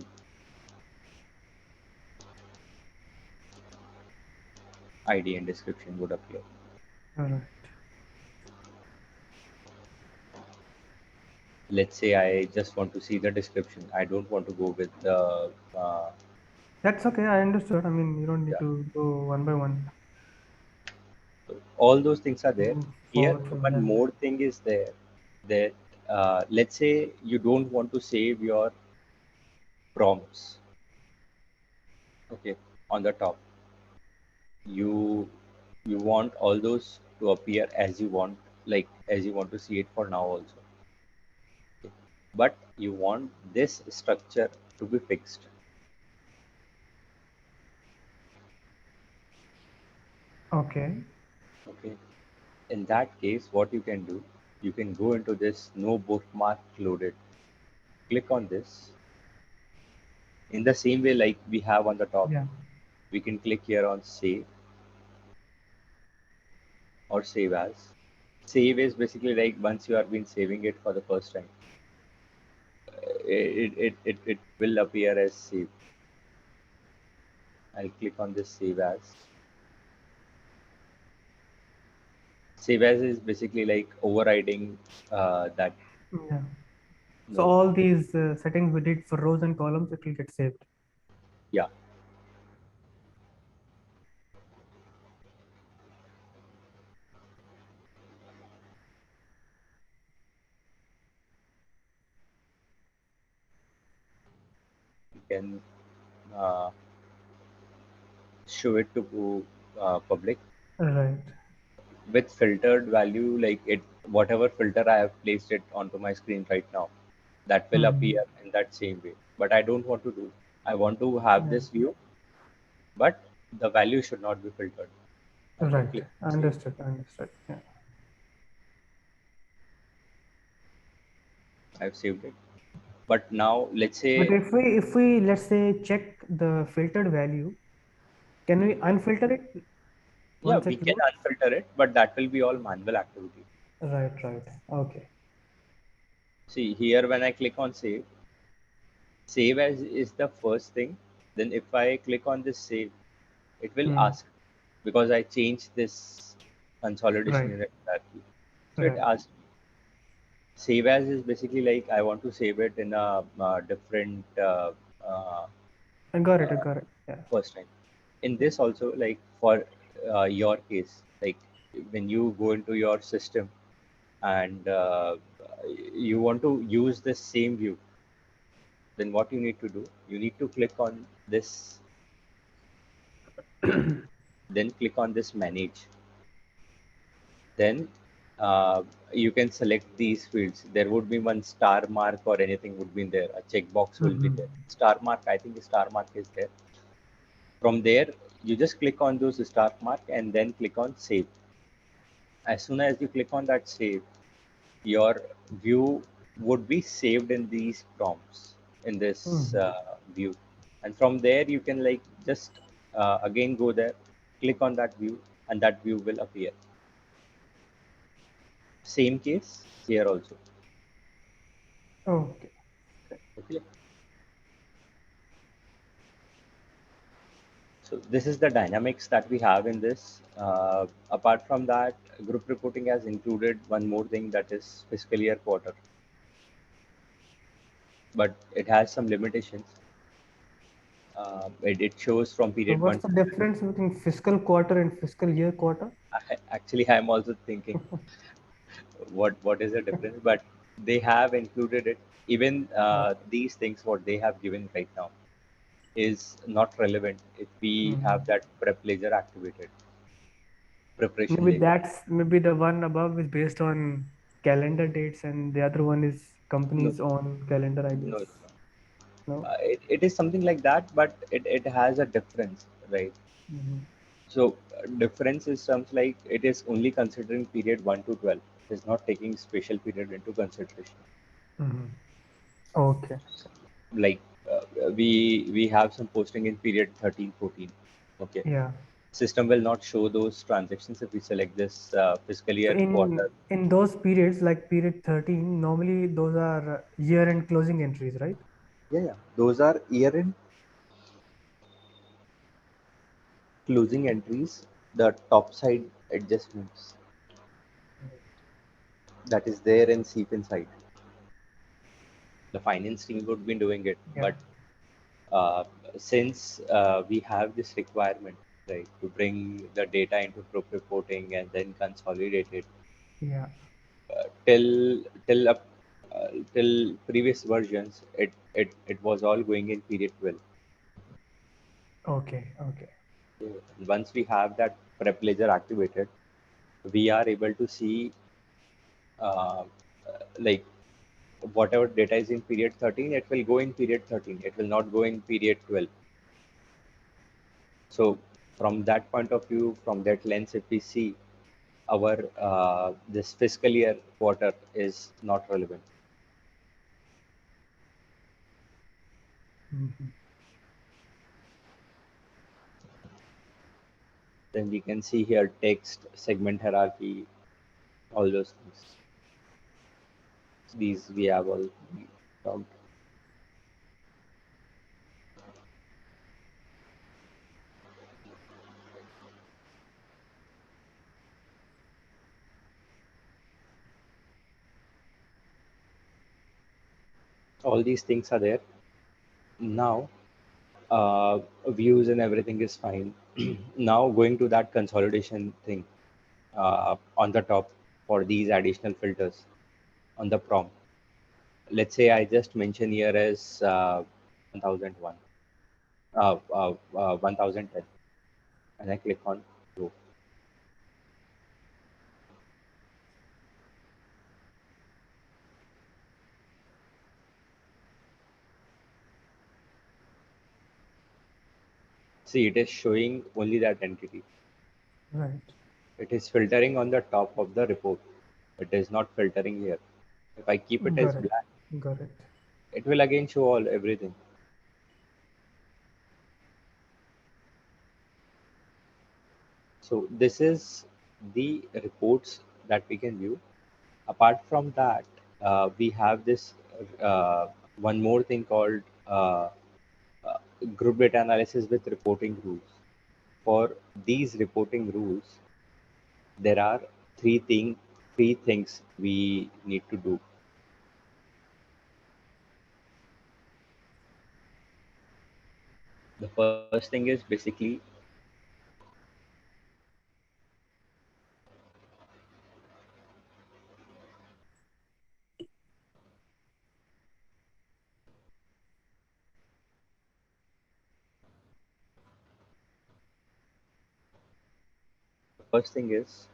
ID and description would appear. All right. Let's say I just want to see the description. I don't want to go with the That's okay. I understood. I mean, you don't need yeah. to go one by one. So all those things are there. Move Here, forward from one there. more thing is there that let's say you don't want to save your prompts. Okay, on the top, you you want all those to appear as you want, like as you want to see it for now also. Okay. But you want this structure to be fixed. Okay. Okay. In that case, what you can do, you can go into this no bookmark loaded. Click on this. In the same way like we have on the top, Yeah. we can click here on save or save as. Save is basically like once you have been saving it for the first time, it will appear as save. I'll click on this save as. Save as is basically like overriding that Yeah. So node. all these settings we did for rows and columns, it will get saved. Yeah, you can uh, show it to public Right. with filtered value, like it whatever filter I have placed it onto my screen right now, that will Hmm. appear in that same way. But I don't want to do. I want to have Yeah. this view, but the value should not be filtered. I can Right. click save. Understood. Understood. Yeah. I've saved it. But now let's But say if we let's say check the filtered value, Can we unfilter it Yeah, once we it can loads? unfilter it, but that will be all manual activity. Right, right. Okay. See here, when I click on save as is the first thing. Then if I click on this save, it will Hmm. ask, because I changed this consolidation Right, unit hierarchy. So it right. asks me. Save as is basically like I want to save it in a different uh, I got it. I uh, got it. Yeah. first time. In Yeah. this also, like for your case, like when you go into your system and you want to use the same view, then what you need to do, you need to click on this, then click on this manage. Then you can select these fields. There would be one star mark or anything would be there. A checkbox will be Mm-hmm. there. Star mark, I think the star mark is there. From there, you just click on those star mark and then click on save. As soon as you click on that save, your view would be saved in these prompts in this Mm-hmm. view. And from there, you can like just again go there, click on that view, and that view will appear. Same case here also. Okay. Okay. So this is the dynamics that we have in this. Apart from that, group reporting has included one more thing, that is fiscal year quarter, but it has some limitations. It shows from So period what's one the to difference between fiscal quarter and fiscal year quarter? actually I'm also thinking what is the difference, but they have included it. Even Okay. these things what they have given right now is not relevant if we have Mm-hmm. that prep ledger activated, preparation ledger. Maybe the one above is based on calendar dates and the other one is No, company's own calendar, I no, guess. no. No? It is something like that, but it has a difference, right? Mm-hmm. So difference is something like it is only considering period 1 to 12. It is not taking special period into consideration. Mm-hmm. Okay. Like we have some posting in period 13, 14. Okay. Yeah. System will not show those transactions if we select this fiscal So year quarter. in those periods, like period 13, normally those are year-end closing entries, right? Yeah, yeah. Those are year-end closing entries, the top side adjustments that is there in SEEP inside. The finance team would be doing it, Yeah. but uh, since we have this requirement, right, to bring the data into group reporting and then consolidate it, Yeah. till previous versions, it was all going in period 12. Okay. Okay. So once we have that prep ledger activated, we are able to see uh, like whatever data is in period 13, it will go in period 13. It will not go in period 12. So from that point of view, from that lens, if we see our this fiscal year quarter is not relevant. Mm-hmm. Then we can see here text, segment hierarchy, all those things. These we have all talked. All these things are there. Now views and everything is fine. Now going to that consolidation thing on the top for these additional filters on the prompt. Let's say I just mention here as 1001, 1010, and I click on go. See, it is showing only that entity. Right. It is filtering on the top of the report. It is not filtering here. If I keep it as Got it. black, Got it. it will again show all everything. So this is the reports that we can view. Apart from that, we have this one more thing called uh, group data analysis with reporting rules. For these reporting rules, there are three things we need to do. The first thing is basically the first thing is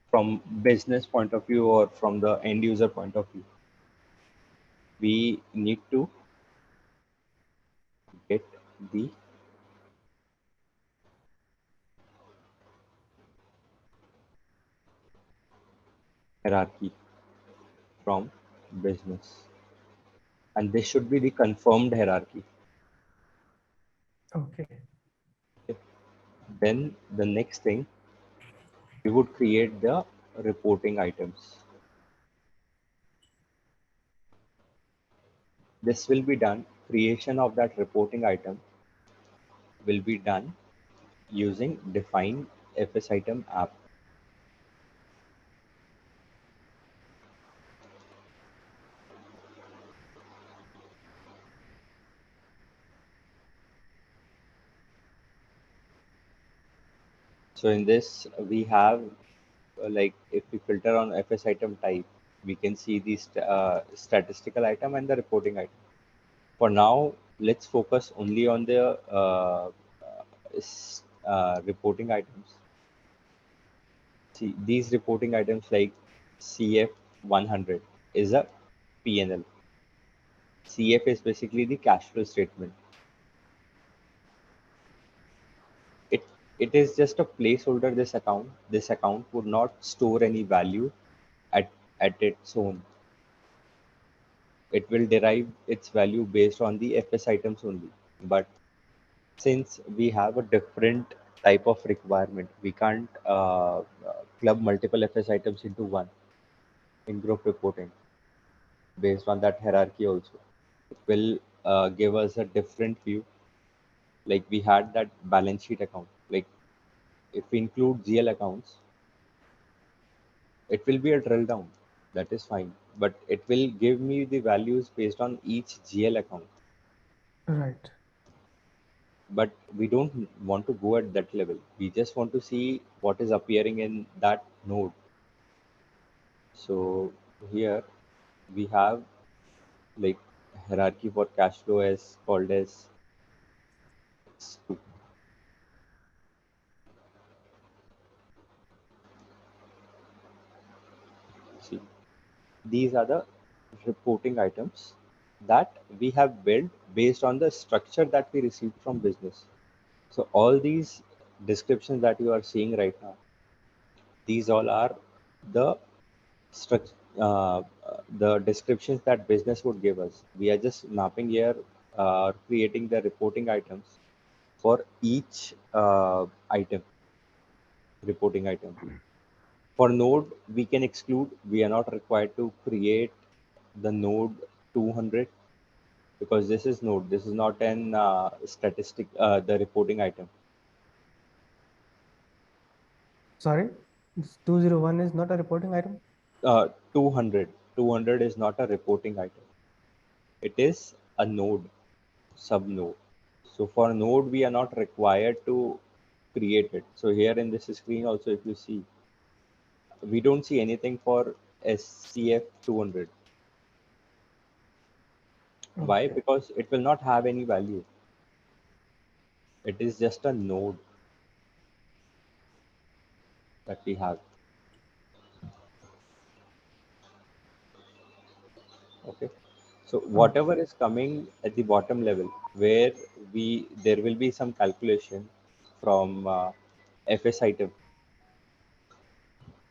from business point of view or from the end user point of view, we need to get the hierarchy from business, and this should be the confirmed hierarchy. Okay. Okay. Then the next thing, we would create the reporting items. This will be done, creation of that reporting item will be done using define FS item app. So in this, we have like if we filter on FS item type, we can see the statistical item and the reporting item. For now, let's focus only on the reporting items. See, these reporting items like CF 100 is a P&L. CF is basically the cash flow statement. It it is just a placeholder. This account would not store any value at its own. It will derive its value based on the FS items only. But since we have a different type of requirement, we can't club multiple FS items into one in group reporting based on that hierarchy also. It will give us a different view. Like we had that balance sheet account. Like if we include GL accounts, it will be a drill down. That is fine. But it will give me the values based on each GL account. Right. But we don't want to go at that level. We just want to see what is appearing in that node. So here we have like hierarchy for cash flow as called as X2. See, these are the reporting items that we have built based on the structure that we received from business. So all these descriptions that you are seeing right now, these all are the struct the descriptions that business would give us. We are just mapping here, creating the reporting items for each reporting item. For node, we can exclude. We are not required to create the node 200 because this is node. This is not an statistic, the reporting item. Sorry, this 201 is not a reporting item? 200. 200 is not a reporting item. It is a node, sub node. So for node, we are not required to create it. So here in this screen also, if you see, we don't see anything for SCF 200. Why? Okay. Because it will not have any value. It is just a node that we have. Okay. So whatever Okay. is coming at the bottom level, where we there will be some calculation from FS item,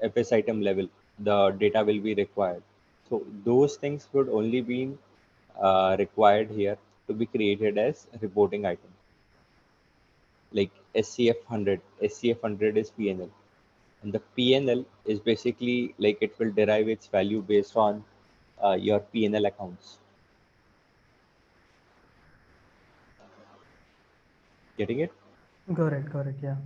FS item level, the data will be required. So those things would only be required here. to be created as reporting item. Like SCF 100, SCF 100 is PNL, and the PNL is basically like it will derive its value based on your PNL accounts. Getting it? Got it, yeah.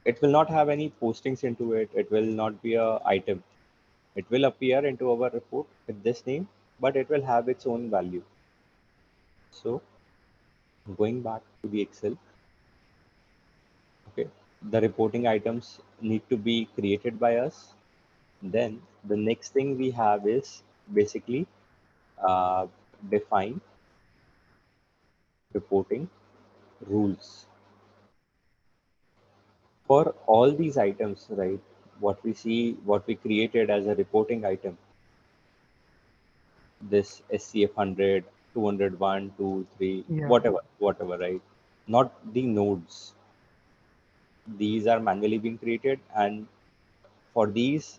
It will not have any postings into it. It will not be a item. It will appear into our report with this name, but it will have its own value. So going back to the Excel, okay, the reporting items need to be created by us. Then the next thing we have is basically uh, define reporting rules for all these items, right? What we see, what we created as a reporting item, this SCF 100, 201, 2, 3, Yeah. whatever, right? Not the nodes. These are manually being created, and for these,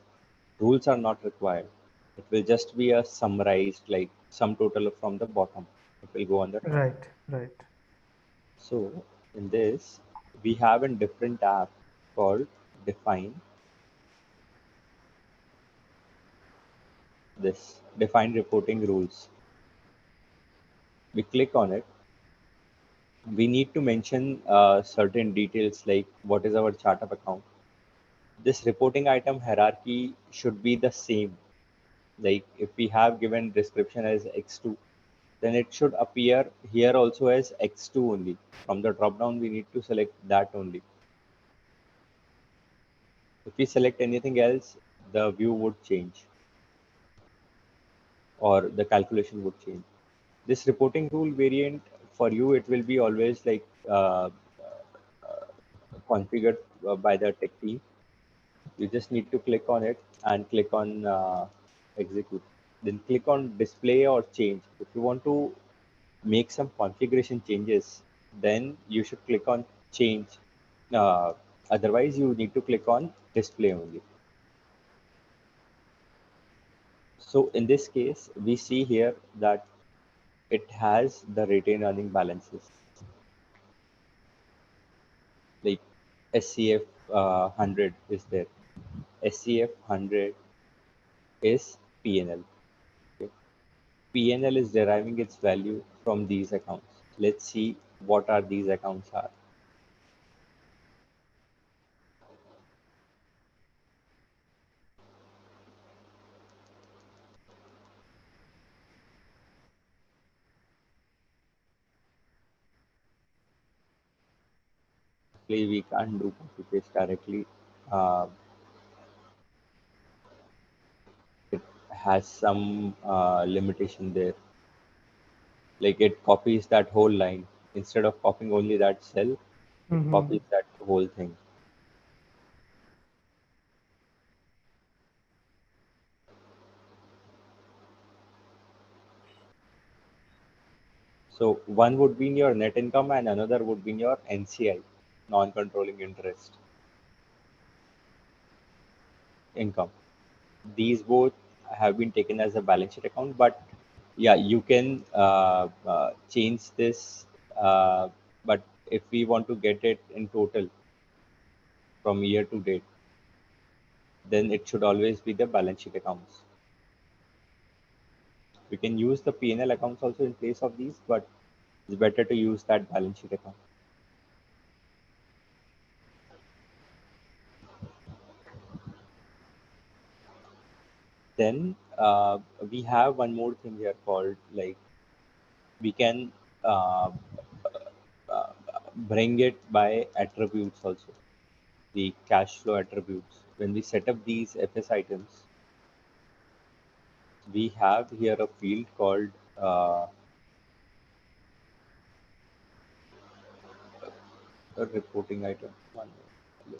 rules are not required. It will just be a summarized, like sum total from the bottom. It will go on the top. Right, right. So in this, we have a different tab called define, this define reporting rules. We click on it. We need to mention certain details like what is our chart of account. This reporting item hierarchy should be the same. Like if we have given description as X2, then it should appear here also as X2 only. From the drop down, we need to select that only. If we select anything else, the view would change or the calculation would change. This reporting rule variant for you, it will be always like configured by the tech team. You just need to click on it and click on execute. Then click on display or change. If you want to make some configuration changes, then you should click on change. Uh, Otherwise, you need to click on display only. So in this case, we see here that it has the retained earning balances. Like SCF 100 is there. SCF 100 is PNL. Okay. PNL is deriving its value from these accounts. Let's see what are these accounts are. Actually, we can't do copy paste directly. Uh, it has some limitation there. Like it copies that whole line instead of copying only that cell. It Mm-hmm. copies that whole thing. So one would be in your net income and another would be in your NCI, non-controlling interest income. These both have been taken as a balance sheet account, but yeah, you can change this. But if we want to get it in total from year to date, then it should always be the balance sheet accounts. We can use the P&L accounts also in place of these, but it's better to use that balance sheet account. Then we have one more thing here called like we can uh, uh, bring it by attributes also, the cash flow attributes. When we set up these FS items, we have here a field called a reporting item. One minute.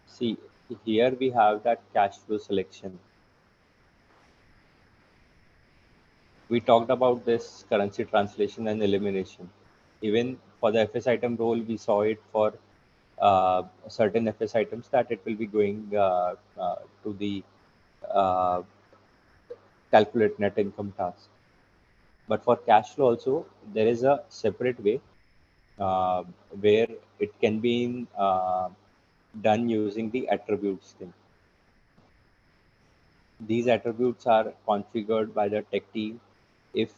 See, here we have that cash flow selection. We talked about this currency translation and elimination. Even for the FS item role, we saw it for certain FS items that it will be going to the uh, calculate net income task. But for cash flow also, there is a separate way uh, where it can be done using the attributes thing. These attributes are configured by the tech team. If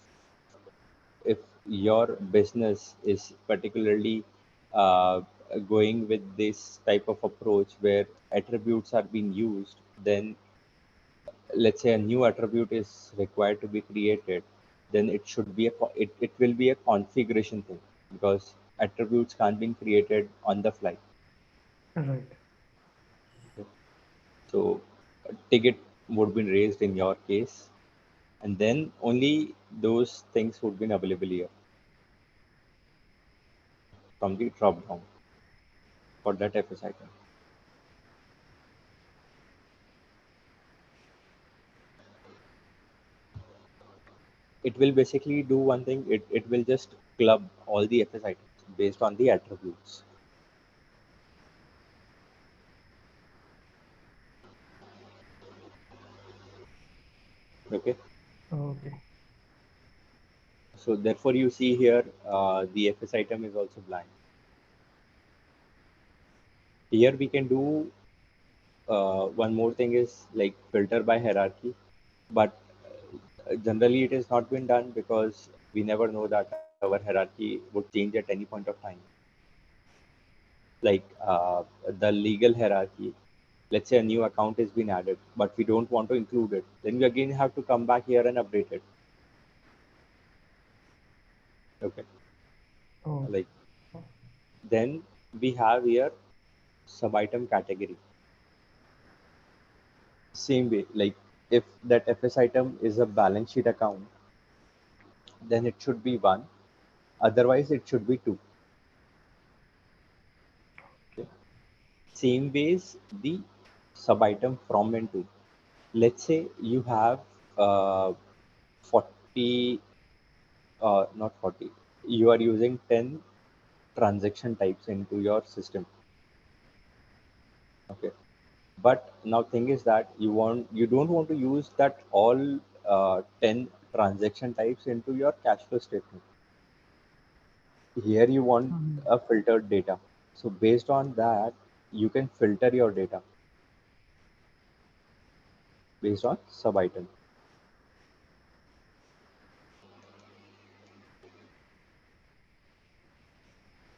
if your business is particularly uh, going with this type of approach where attributes are being used, then let's say a new attribute is required to be created, then it should be it will be a configuration thing, because attributes can't be created on the fly. Right. So a ticket would be raised in your case, and then only those things would be available here from the drop down for that FS item. It will basically do one thing. It will just club all the FS items based on the attributes. Okay. Okay. So therefore you see here the FS item is also blank. Here we can do one more thing is like filter by hierarchy, but generally it has not been done because we never know that our hierarchy would change at any point of time. Like the legal hierarchy. Let's say a new account has been added, but we don't want to include it. Then we again have to come back here and update it. Okay. Oh. Like then we have here sub item category. Same way, like if that FS item is a balance sheet account, then it should be one. Otherwise, it should be two. Okay. Same ways the sub item from and to. Let's say you have 40, not 40. You are using 10 transaction types into your system. Okay. But now thing is that you don't want to use that all 10 transaction types into your cash flow statement. Here you want Mhm. a filtered data. So based on that, you can filter your data based on sub item.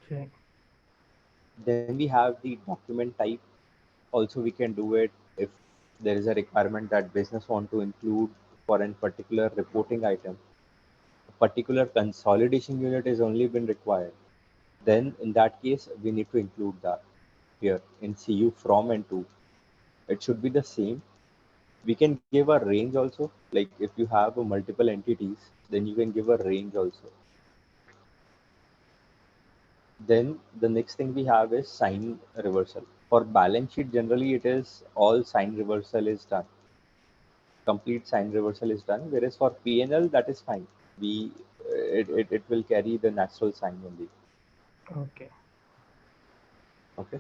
Okay. Then we have the document type. Also, we can do it if there is a requirement that business want to include for a particular reporting item. A particular consolidation unit is only been required. Then in that case, we need to include that here in CU from and to. It should be the same. We can give a range also. Like if you have multiple entities, then you can give a range also. Then the next thing we have is sign reversal. For balance sheet, generally it is all sign reversal is done. Complete sign reversal is done. Whereas for P&L, that is fine. We it will carry the natural sign only. Okay. Okay.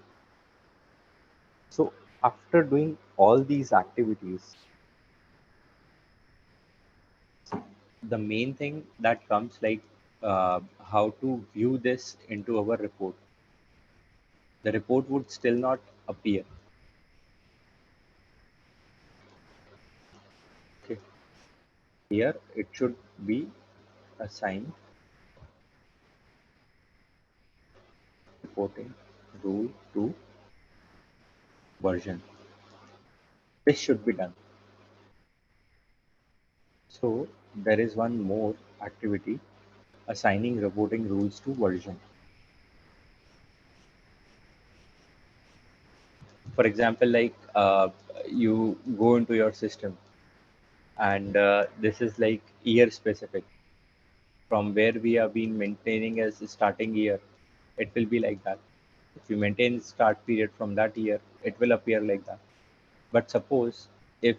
So after doing all these activities, the main thing that comes like how to view this into our report. The report would still not appear. Okay. Here it should be assigned reporting rule to version. This should be done. So there is one more activity, assigning reporting rules to version. For example, like you go into your system and this is like year specific. From where we have been maintaining as a starting year, it will be like that. If you maintain start period from that year, it will appear like that. But suppose if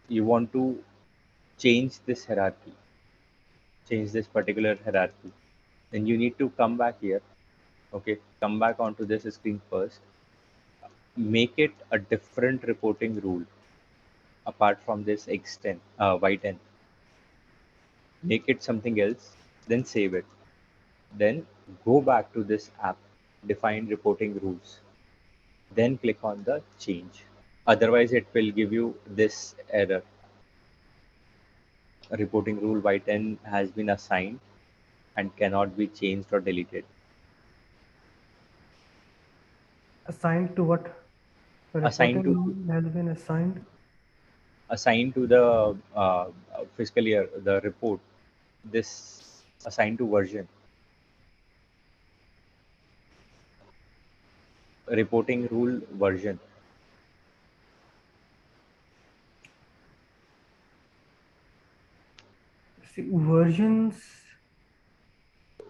you want to change this hierarchy, change this particular hierarchy, then you need to come back here. Okay, come back onto this screen first. Make it a different reporting rule apart from this X10, Y10. Make it something else, then save it. Then go back to this app, define reporting rules. Then click on the change. Otherwise, it will give you this error. Reporting rule Y10 has been assigned and cannot be changed or deleted. Assigned to what? The Assigned reporting to rule has been assigned. the fiscal year, the report. This assigned to version. Reporting rule version. See, versions.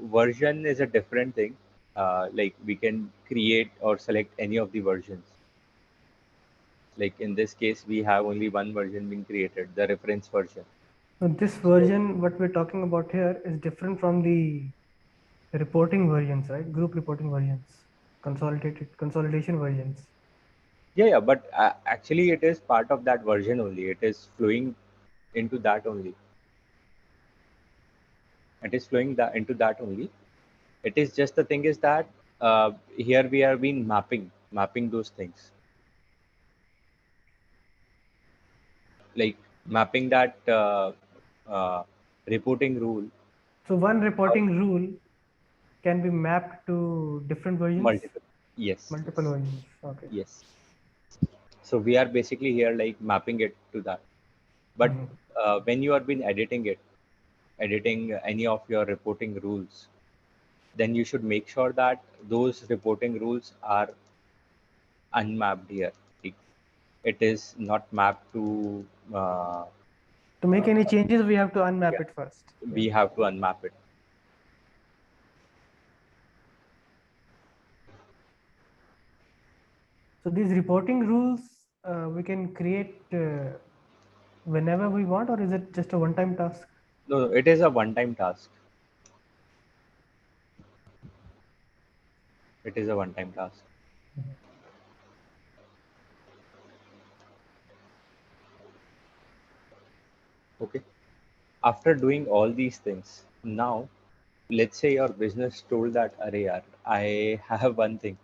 Version is a different thing. Like we can create or select any of the versions. Like in this case, we have only one version being created, the reference version. So this So version, what we're talking about here, is different from the reporting versions, right? Group reporting versions, consolidated consolidation versions. yeah, but actually it is part of that version only. It is flowing into that only. It is flowing into that only. It is just the thing is that here we are been mapping those things, like mapping that uh, reporting rule. So one How reporting rule can be mapped to different versions, multiple. Yes, multiple yes, versions. Okay. yes. So we are basically here like mapping it to that. But Mhm. when you have been editing any of your reporting rules, then you should make sure that those reporting rules are unmapped here. Like, it is not mapped to, To make uh, any changes, we have to unmap yeah, it first. Yeah. we have to unmap it. So these reporting rules we can create whenever we want, or is it just a one-time task? No, it is a one-time task. It is a one-time task. Okay. After doing all these things, now let's say your business told that, "Arey yaar, I have one thing.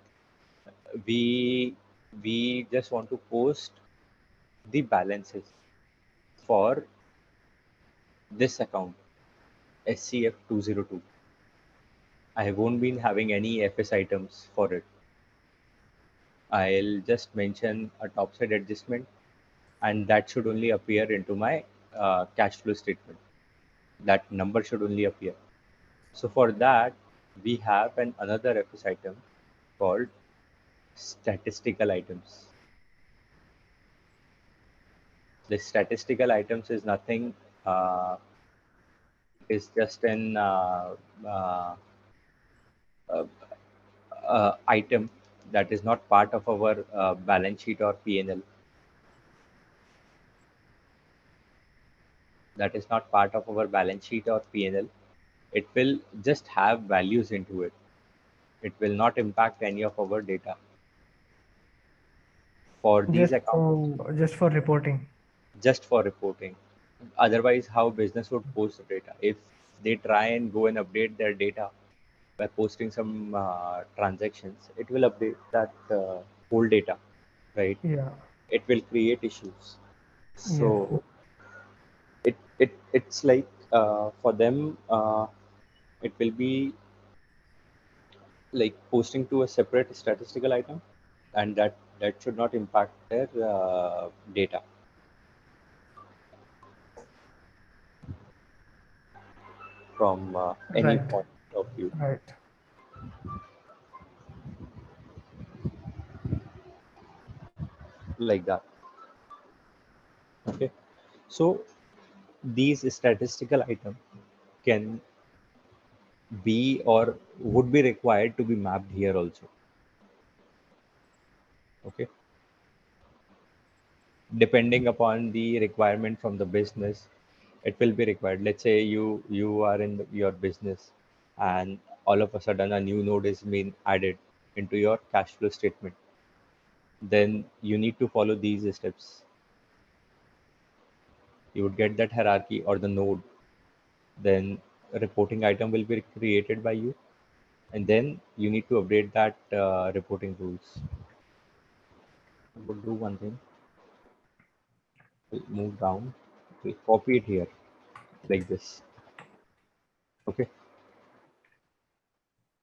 We we just want to post the balances for this account, SCF 202. I won't be having any FS items for it. I'll just mention a topside adjustment, and that should only appear into my cash flow statement. That number should only appear. So for that, we have another FS item called statistical items. The statistical items is nothing. Uh, is just an uh, uh, item that is not part of our balance sheet or P&L. That is not part of our balance sheet or P&L. It will just have values into it. It will not impact any of our data. For these accounts, Just for reporting. just for reporting. Otherwise, how business would post the data? If they try and go and update their data by posting some transactions, it will update that whole data, right? Yeah. It will create issues. Yes. So it's like for them, it will be like posting to a separate statistical item, and that should not impact their data from any Right. point of view, Right. like that. Okay, so these statistical item can be or would be required to be mapped here also. Okay, depending upon the requirement from the business, It will be required. Let's say you are in your business, and all of a sudden a new node is being added into your cash flow statement. Then you need to follow these steps. You would get that hierarchy or the node. Then a reporting item will be created by you, and then you need to update that reporting rules. We'll do one thing. We'll move down. We'll copy it here like this. Okay,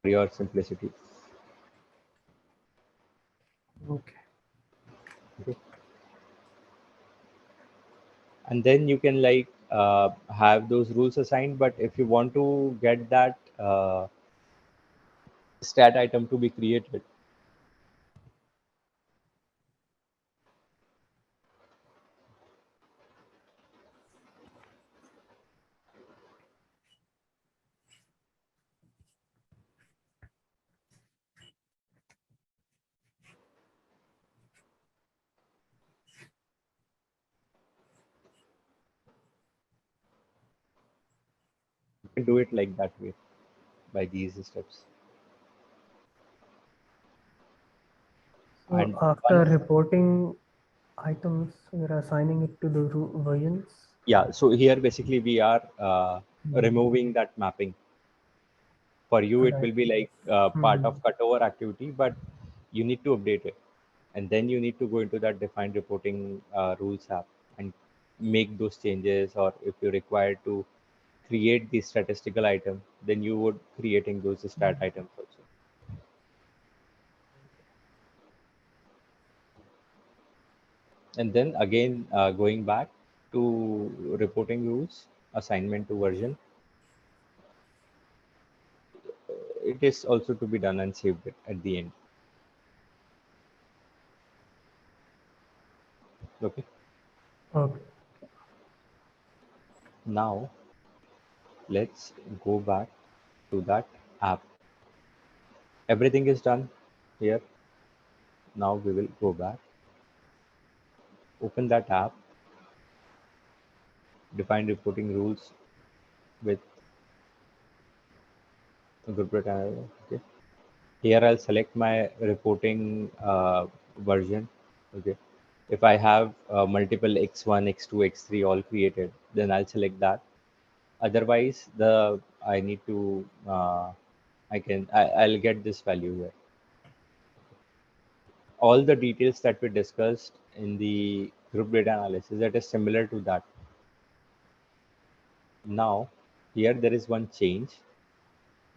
for your simplicity. Okay. Okay, and then you can like have those rules assigned. But if you want to get that stat item to be created, you can do it like that way by these steps. So And after once, reporting items, we're assigning it to the variance. yeah, so here basically we are Hmm. removing that mapping. For you it Right. will be like part Hmm. of cutover activity, but you need to update it, and then you need to go into that defined reporting rules app and make those changes, or if you're required to create the statistical item, then you would creating those stat items also. And then again going back to reporting rules, assignment to version, it is also to be done and saved it at the end. Okay, Okay. now let's go back to that app. Everything is done here. Now we will go back, open that app, define reporting rules with group data. Okay, here I'll select my reporting version. Okay, if I have multiple x1, x2, x3 all created, then I'll select that. Otherwise the I need to I'll get this value here. All the details that we discussed in the group data analysis, that is similar to that. Now here there is one change.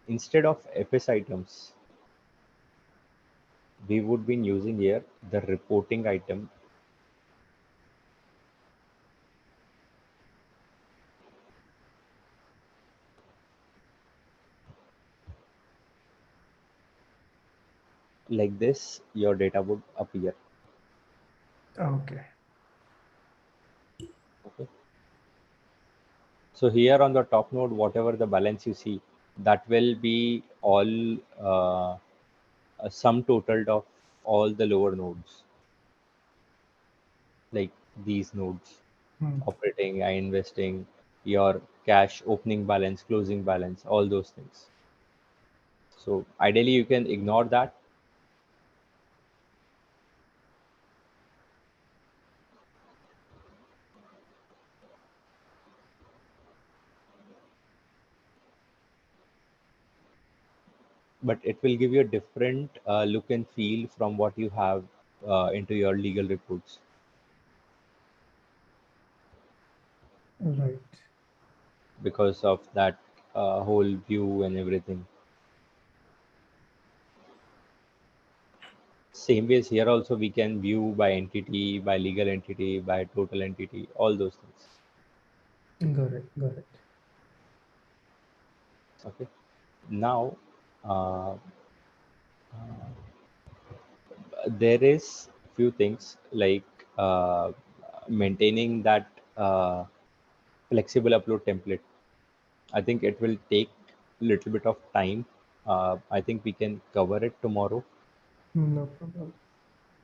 Instead of FS items, we would be using here the reporting item. Like this your data would appear. Okay. Okay, so here on the top node, whatever the balance you see, that will be all a sum totaled of all the lower nodes, like these nodes: Hmm. operating, investing, your cash, opening balance, closing balance, all those things. So ideally you can ignore that, but it will give you a different look and feel from what you have into your legal reports, Right. because of that whole view and everything. Same ways here also we can view by entity, by legal entity, by total entity, all those things. Got it. Got it. Okay. Now uh, there is few things like maintaining that flexible upload template. I think it will take a little bit of time. I think we can cover it tomorrow, No problem.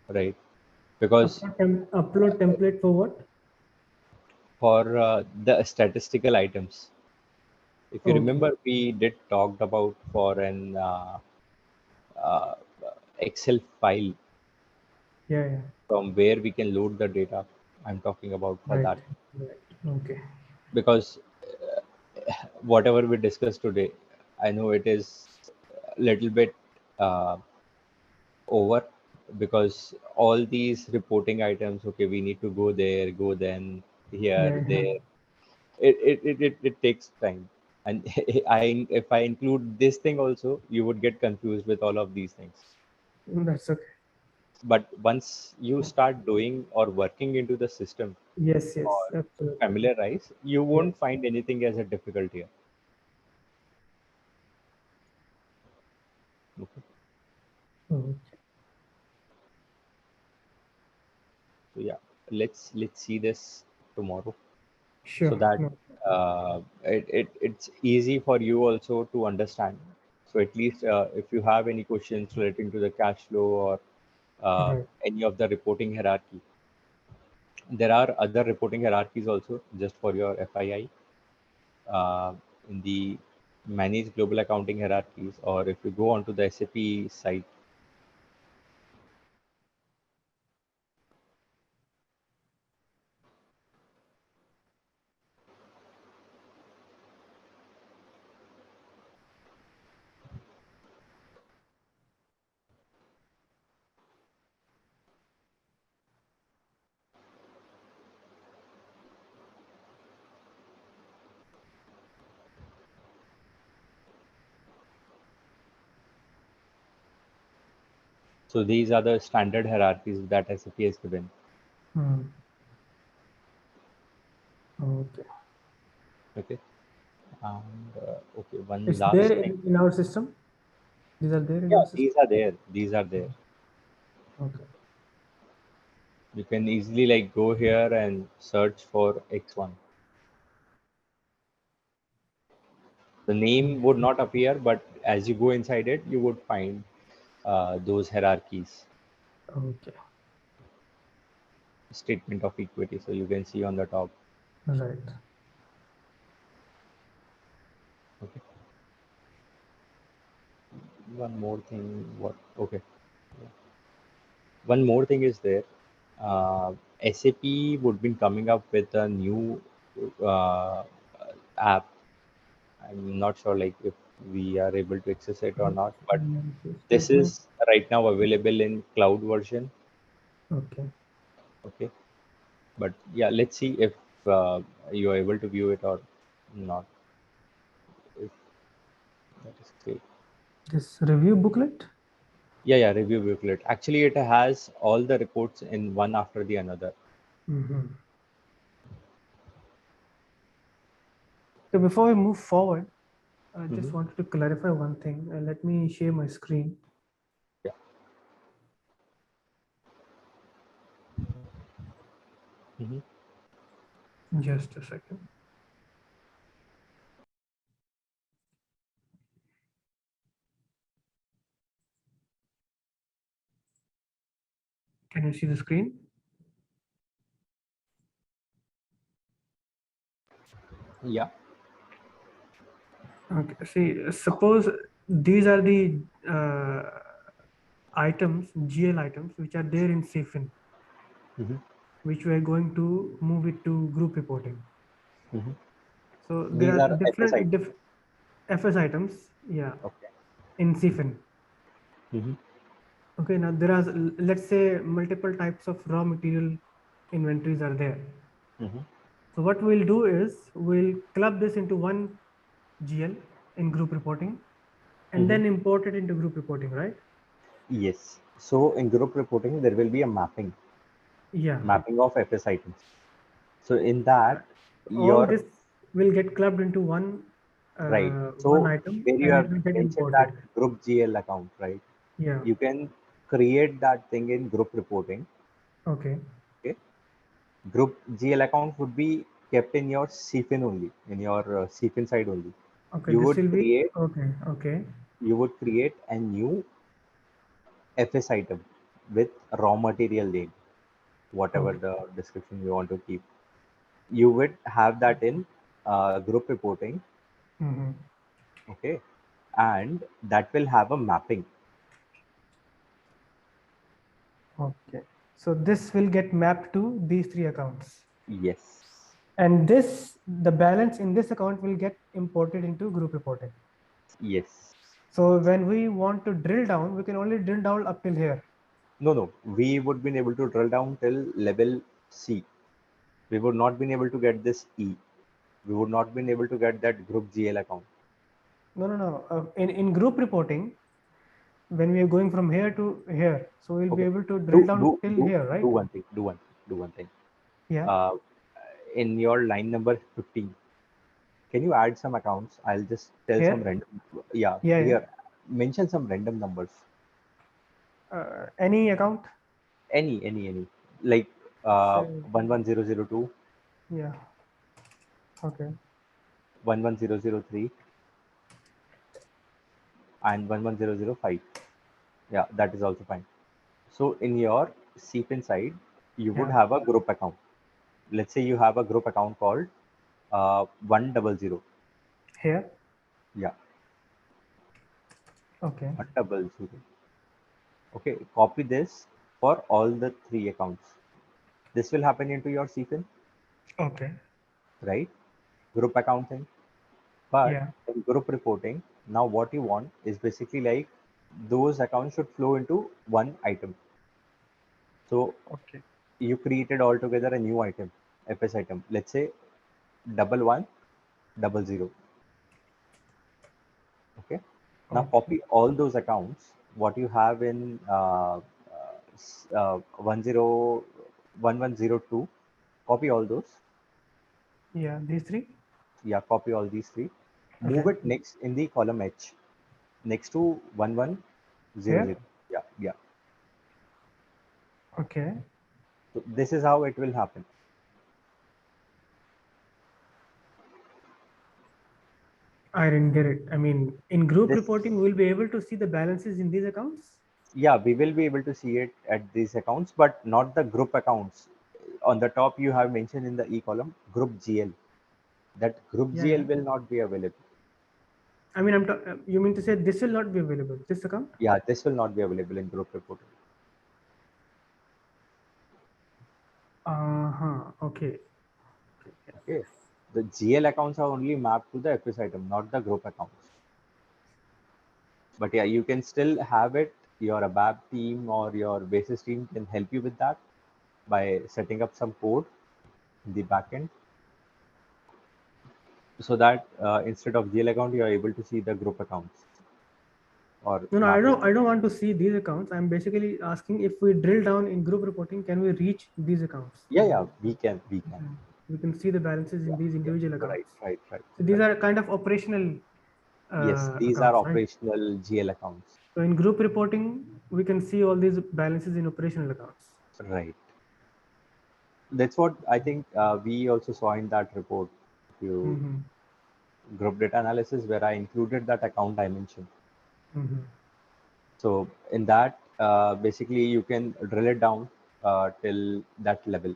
right? Because Upload template for what? for the statistical items. If you Okay. remember, we did talked about for an uh, Excel file Yeah. from where we can load the data. I'm talking about for Right. that Right. Okay. because whatever we discussed today, I know it is a little bit uh, over because all these reporting items, okay, we need to go there, go then, here, Yeah. there. It takes time. And if I include this thing also, you would get confused with all of these things. That's okay. But once you start doing or working into the system Yes. or Yes. Absolutely. familiarize, you Yeah. won't find anything as a difficult here. Okay. Okay. So yeah, let's see this tomorrow so Sure. that No. it's easy for you also to understand. So at least if you have any questions relating to the cash flow or Right. any of the reporting hierarchy, there are other reporting hierarchies also just for your FII in the managed global accounting hierarchies, or if you go onto the SAP site. So these are the standard hierarchies that SAP has given. Hmm. Okay. Okay. And okay, one It's there last thing. in our system. These are there in Yeah, our system. these are there. These are there. Okay. You can easily like go here and search for X1. The name would not appear, but as you go inside it, you would find those hierarchies, Okay. statement of equity. So you can see on the top. Right. Okay. One more thing. What? Okay. One more thing is there. SAP would be coming up with a new uh, app. I'm not sure like if we are able to access it or not, but this Statement. is right now available in cloud version. Okay. Okay, but yeah, let's see if you are able to view it or not. If that is great. This review booklet. Yeah, review booklet. Actually, it has all the reports in one after the another. Mm-hmm. So before we move forward, I Hmm. just wanted to clarify one thing. Let me share my screen. Yeah. Hmm. Just a second. Can you see the screen? Yeah. Okay. See, suppose these are the items, GL items, which are there in CFIN, Hmm. which we are going to move it to group reporting. Hmm. So there These are are FS different items. FS items, yeah, Okay. in CFIN. Hmm. Okay, now there are, let's say, multiple types of raw material inventories are there. Hmm. So what we'll do is we'll club this into one GL in group reporting and Hmm. then import it into group reporting, right? Yes. So in group reporting, there will be a Yeah. mapping of FS items. So in that, All your this will get clubbed into right. one So item where you and it have will get mentioned that imported. group GL account, right? Yeah. You can create that thing in group reporting. Okay. Okay. Group GL account would be kept in your CFIN only, in your CFIN side only. Okay. You This would will be create okay. Okay. a new FS item with raw material name, whatever Okay. the description you want to keep. you would have that in group reporting, Mm-hmm. okay, and that will have a mapping. Okay. So this will get mapped to these three accounts. Yes, And this, the balance in this account will get imported into group reporting. yes. So when we want to drill down, we can only drill down up till here. No, we would be able to drill down till level C. We would not been able to get this E. We would not been able to get that group GL account. No. In group reporting, when we are going from here to here, so we'll be Okay. able to drill Do down do till do here, do right? one thing. Do one thing. Yeah. Uh, in your line number 15, can you add some accounts? I'll just tell some Here. random. Yeah, Yeah. here. Mention some random numbers. Any account? Any. Like Say, 11002, yeah. Okay. 11003, and 11005. Yeah, that is also fine. So in your CFIN side, you would Yeah. have a group account. Let's say you have a group account called 100. Here. Yeah, Okay. 100. Okay, copy this for all the three accounts. This will happen into your CFIN, Okay. right? Group accounting. But Yeah. in group reporting, now what you want is basically like those accounts should flow into one item. So Okay. you created altogether a new item, FS item. Let's say 1100. Okay. Now Okay. copy all those accounts. What you have in 1102. Copy all those. Yeah. These three. Yeah, copy all these three. Move Okay. it next in the column H, next to 1100. Here. Yeah. Okay. So this is how it will happen. I didn't get it. I mean, in group This, reporting, we'll be able to see the balances in these accounts. yeah, we will be able to see it at these accounts, but not the group accounts. On the top, you have mentioned in the E column group GL. That group Yeah. GL will not be available. I mean, you mean to say this will not be available, this account? Yeah, this will not be available in group reporting. Okay. Okay. The GL accounts are only mapped to the FS item, not the group accounts. But yeah, you can still have it. Your ABAP team or your basis team can help you with that by setting up some code in the backend, so that instead of GL account, you are able to see the group accounts or No, map it. I don't want to see these accounts. I'm basically asking if we drill down in group reporting, can we reach these accounts? Yeah, we can. We can see the balances in these Yeah. individual Right, accounts. right, So these right. are kind of operational Yes, these are accounts, right? operational GL accounts. So in group reporting, we can see all these balances in operational accounts. Right. That's what I think we also saw in that report. You Mm-hmm. group data analysis where I included that account dimension. Mm-hmm. So in that, basically you can drill it down till that level.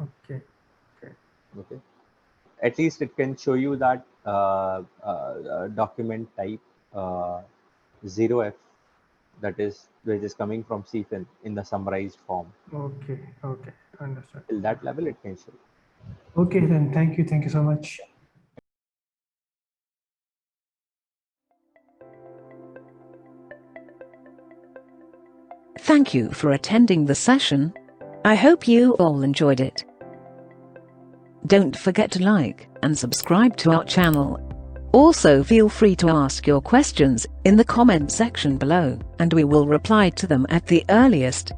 Okay. Okay. At least it can show you that document type uh, 0F, that is which is coming from CFIN in the summarized form. Okay. Understood. Till that level, it can show. Okay, then. Thank you. Thank you so much. Thank you for attending the session. I hope you all enjoyed it. Don't forget to like and subscribe to our channel. Also, feel free to ask your questions in the comment section below, and we will reply to them at the earliest.